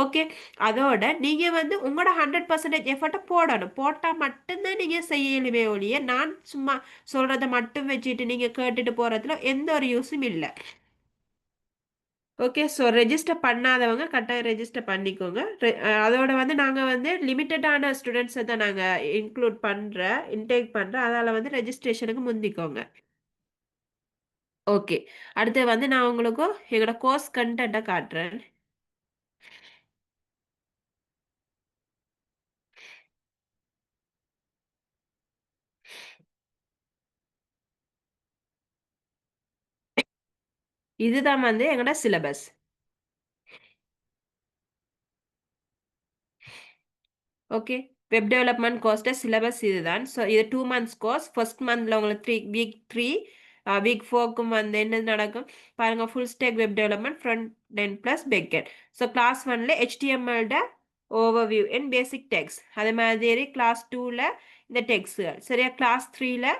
[SPEAKER 1] ஓகே, அதோட நீங்கள் வந்து உங்களோட 100% எஃபர்ட்டை போடணும். போட்டால் மட்டும்தான் நீங்கள் செய்யலுமே ஒழிய நான் சும்மா சொல்றத மட்டும் வச்சுட்டு நீங்க கேட்டுட்டு போறதுல எந்த ஒரு யூஸும் இல்லை. ஓகே, ஸோ ரெஜிஸ்டர் பண்ணாதவங்க கட்டாயம் ரெஜிஸ்டர் பண்ணிக்கோங்க. அதோட வந்து நாங்கள் வந்து லிமிட்டடான ஸ்டூடெண்ட்ஸை தான் நாங்கள் இன்க்ளூட் பண்ணுற இன்டேக் பண்ணுறோம். அதால் வந்து ரெஜிஸ்ட்ரேஷனுக்கு முந்திக்கோங்க. ஓகே, அடுத்து வந்து நான் உங்களுக்கு எங்களோட கோர்ஸ் கண்டென்ட்டை காட்டுறேன். இதுதான் வந்து எங்களோட சிலபஸ். ஓகே, வெப் டெவலப்மெண்ட் கோர்ஸ்ட சிலபஸ் இதுதான். ஸோ இது 2 months கோர்ஸ். ஃபர்ஸ்ட் மந்த்ல உங்களுக்கு வீக் 3, வீக் 4க்கும் வந்து என்ன நடக்கும் பாருங்க. Full stack web development front end plus back end. So class 1ல HTML overview and basic text. அதே மாதிரி கிளாஸ் 2ல இந்த டெக்ஸ்ட்கள். சரியா, கிளாஸ் 3ல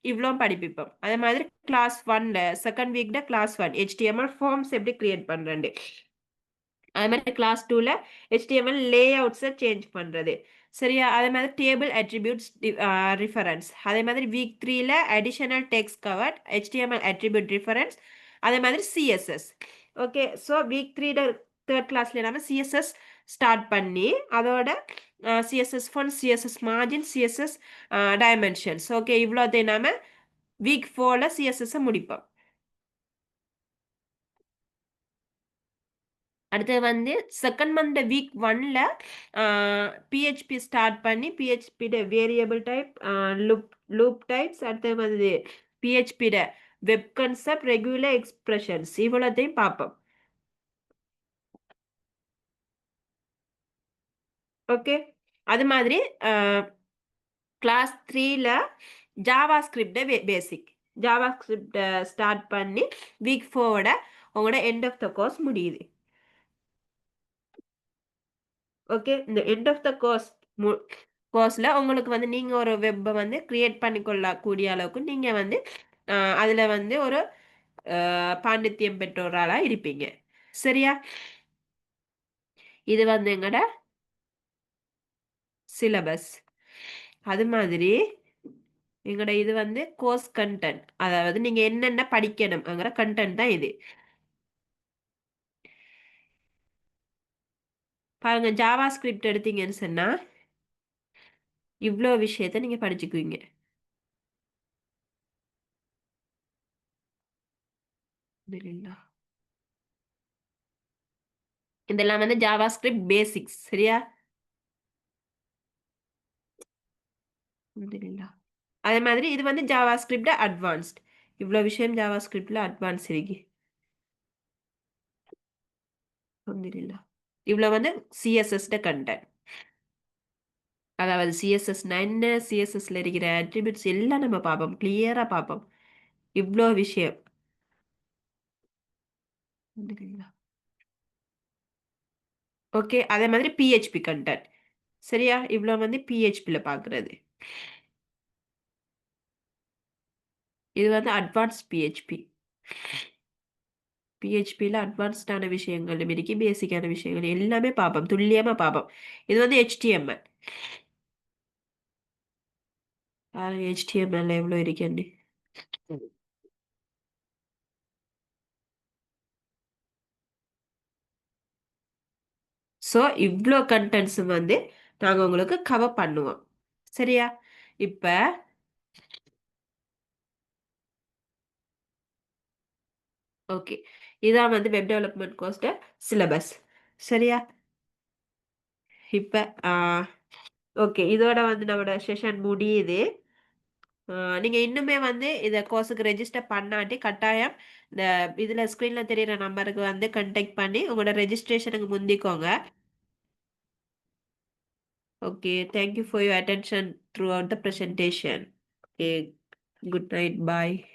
[SPEAKER 1] இவ்வளோ படிப்பிப்போம். அதே மாதிரி கிளாஸ் 1ல செகண்ட் வீக்ல கிளாஸ் 1 HTML ஃபார்ம்ஸ் எப்படி கிரியேட் பண்ணுறேன். அதே மாதிரி கிளாஸ் 2ல HTML லேஅவுட்ஸை சேஞ்ச் பண்ணுறது. சரியா, அதே மாதிரி டேபிள் அட்ரிபியூட்ஸ் ரிஃபரன்ஸ். அதே மாதிரி வீக் 3ல additional text cover HTML attribute reference. அதே மாதிரி CSS. ஓகே, ஸோ வீக் 3ல தேர்ட் கிளாஸ்ல நம்ம CSS ஸ்டார்ட் பண்ணி அதோட CSS font, CSS margin, CSS dimensions. Okay, இவ்வளோத்தையும் நாம வீக் 4ல CSS முடிப்போம். அடுத்து வந்து செகண்ட் மந்த் வீக் 1ல PHP ஸ்டார்ட் பண்ணி PHP variable type, loop types, அடுத்து வந்து PHP web concept, regular expressions இவ்வளோத்தையும் பார்ப்போம். ஓகே, அது மாதிரி கிளாஸ் 3ல JavaScript basic JavaScript start பண்ணி வீக் 4வோட உங்களோட எண்ட் ஆஃப் த கோர்ஸ் முடியுது. ஓகே, இந்த எண்ட் ஆஃப் த கோர்ஸ்ல உங்களுக்கு வந்து நீங்க ஒரு வெப்பை வந்து கிரியேட் பண்ணிக்கொள்ளக்கூடிய அளவுக்கு நீங்க வந்து அதுல வந்து ஒரு பாண்டித்தியம் பெற்றோராளா இருப்பீங்க. சரியா? இது வந்து எங்கட சிலபஸ். அது மாதிரி எங்கட இது வந்து கோர்ஸ் கண்டென்ட். அதாவது நீங்க என்னென்ன படிக்கணும்ங்கிற கண்டென்ட் தான் இது. பாருங்க, ஜாவா ஸ்கிரிப்ட் எடுத்தீங்கன்னு சொன்னா இவ்வளோ விஷயத்த நீங்க படிச்சுக்குவீங்க. அல்ஹம்துலில்லாஹ். இதெல்லாம் வந்து ஜாவா ஸ்கிரிப்ட் பேசிக்ஸ். சரியா? அல்ஹம்துலில்லாஹ். அதே மாதிரி இது வந்து ஜாவா ஸ்கிரிப்ட் அட்வான்ஸ்ட். இவ்வளோ விஷயம் ஜாவா ஸ்கிரிப்ட்ல அட்வான்ஸ் இருக்கு. அல்ஹம்துலில்லாஹ். இவ்வளோ வந்து சிஎஸ்எஸ் கண்டென்ட். அதாவது சிஎஸ்எஸ்னா என்ன, சிஎஸ்எஸ்ல இருக்கிற அட்ரிபியூட்ஸ் எல்லாம் நம்ம பார்ப்போம், கிளியரா பார்ப்போம். இவ்வளோ விஷயம். அல்ஹம்துலில்லாஹ். ஓகே, அதே மாதிரி பிஹெச்பி கண்டென்ட். சரியா? இவ்வளோ வந்து பிஹெச்பியில் பார்க்குறது. இது வந்து அட்வான்ஸ் பிஹெச்பி. பிஹெச்பியில் அட்வான்ஸ்டான விஷயங்களும் இருக்கு, பேசிக்கான விஷயங்கள் எல்லாமே பார்ப்போம், துல்லியமாக பார்ப்போம். இது வந்து ஹெச்டிஎம்எல். ஹெச்டிஎம்எல் எவ்வளோ இருக்குன்னு. ஸோ இவ்வளோ கண்டென்ட்ஸ் வந்து நாங்கள் உங்களுக்கு கவர் பண்ணுவோம். சரியா? இப்போ ஓகே, இதான் வந்து வெப் டெவலப்மெண்ட் கோர்ஸ்ட சிலபஸ். சரியா? இப்போ ஓகே, இதோட வந்து நம்மளோட செஷன் முடியுது. நீங்க இன்னுமே வந்து இத கோர்ஸுக்கு ரெஜிஸ்டர் பண்ணாட்டி கட்டாயம் இந்த இதுல ஸ்க்ரீன்ல தெரியிற நம்பருக்கு வந்து கான்டாக்ட் பண்ணி உங்களோட ரெஜிஸ்ட்ரேஷனுக்கு முந்திக்கோங்க. Okay, thank you for your attention throughout the presentation. Okay, good night, bye.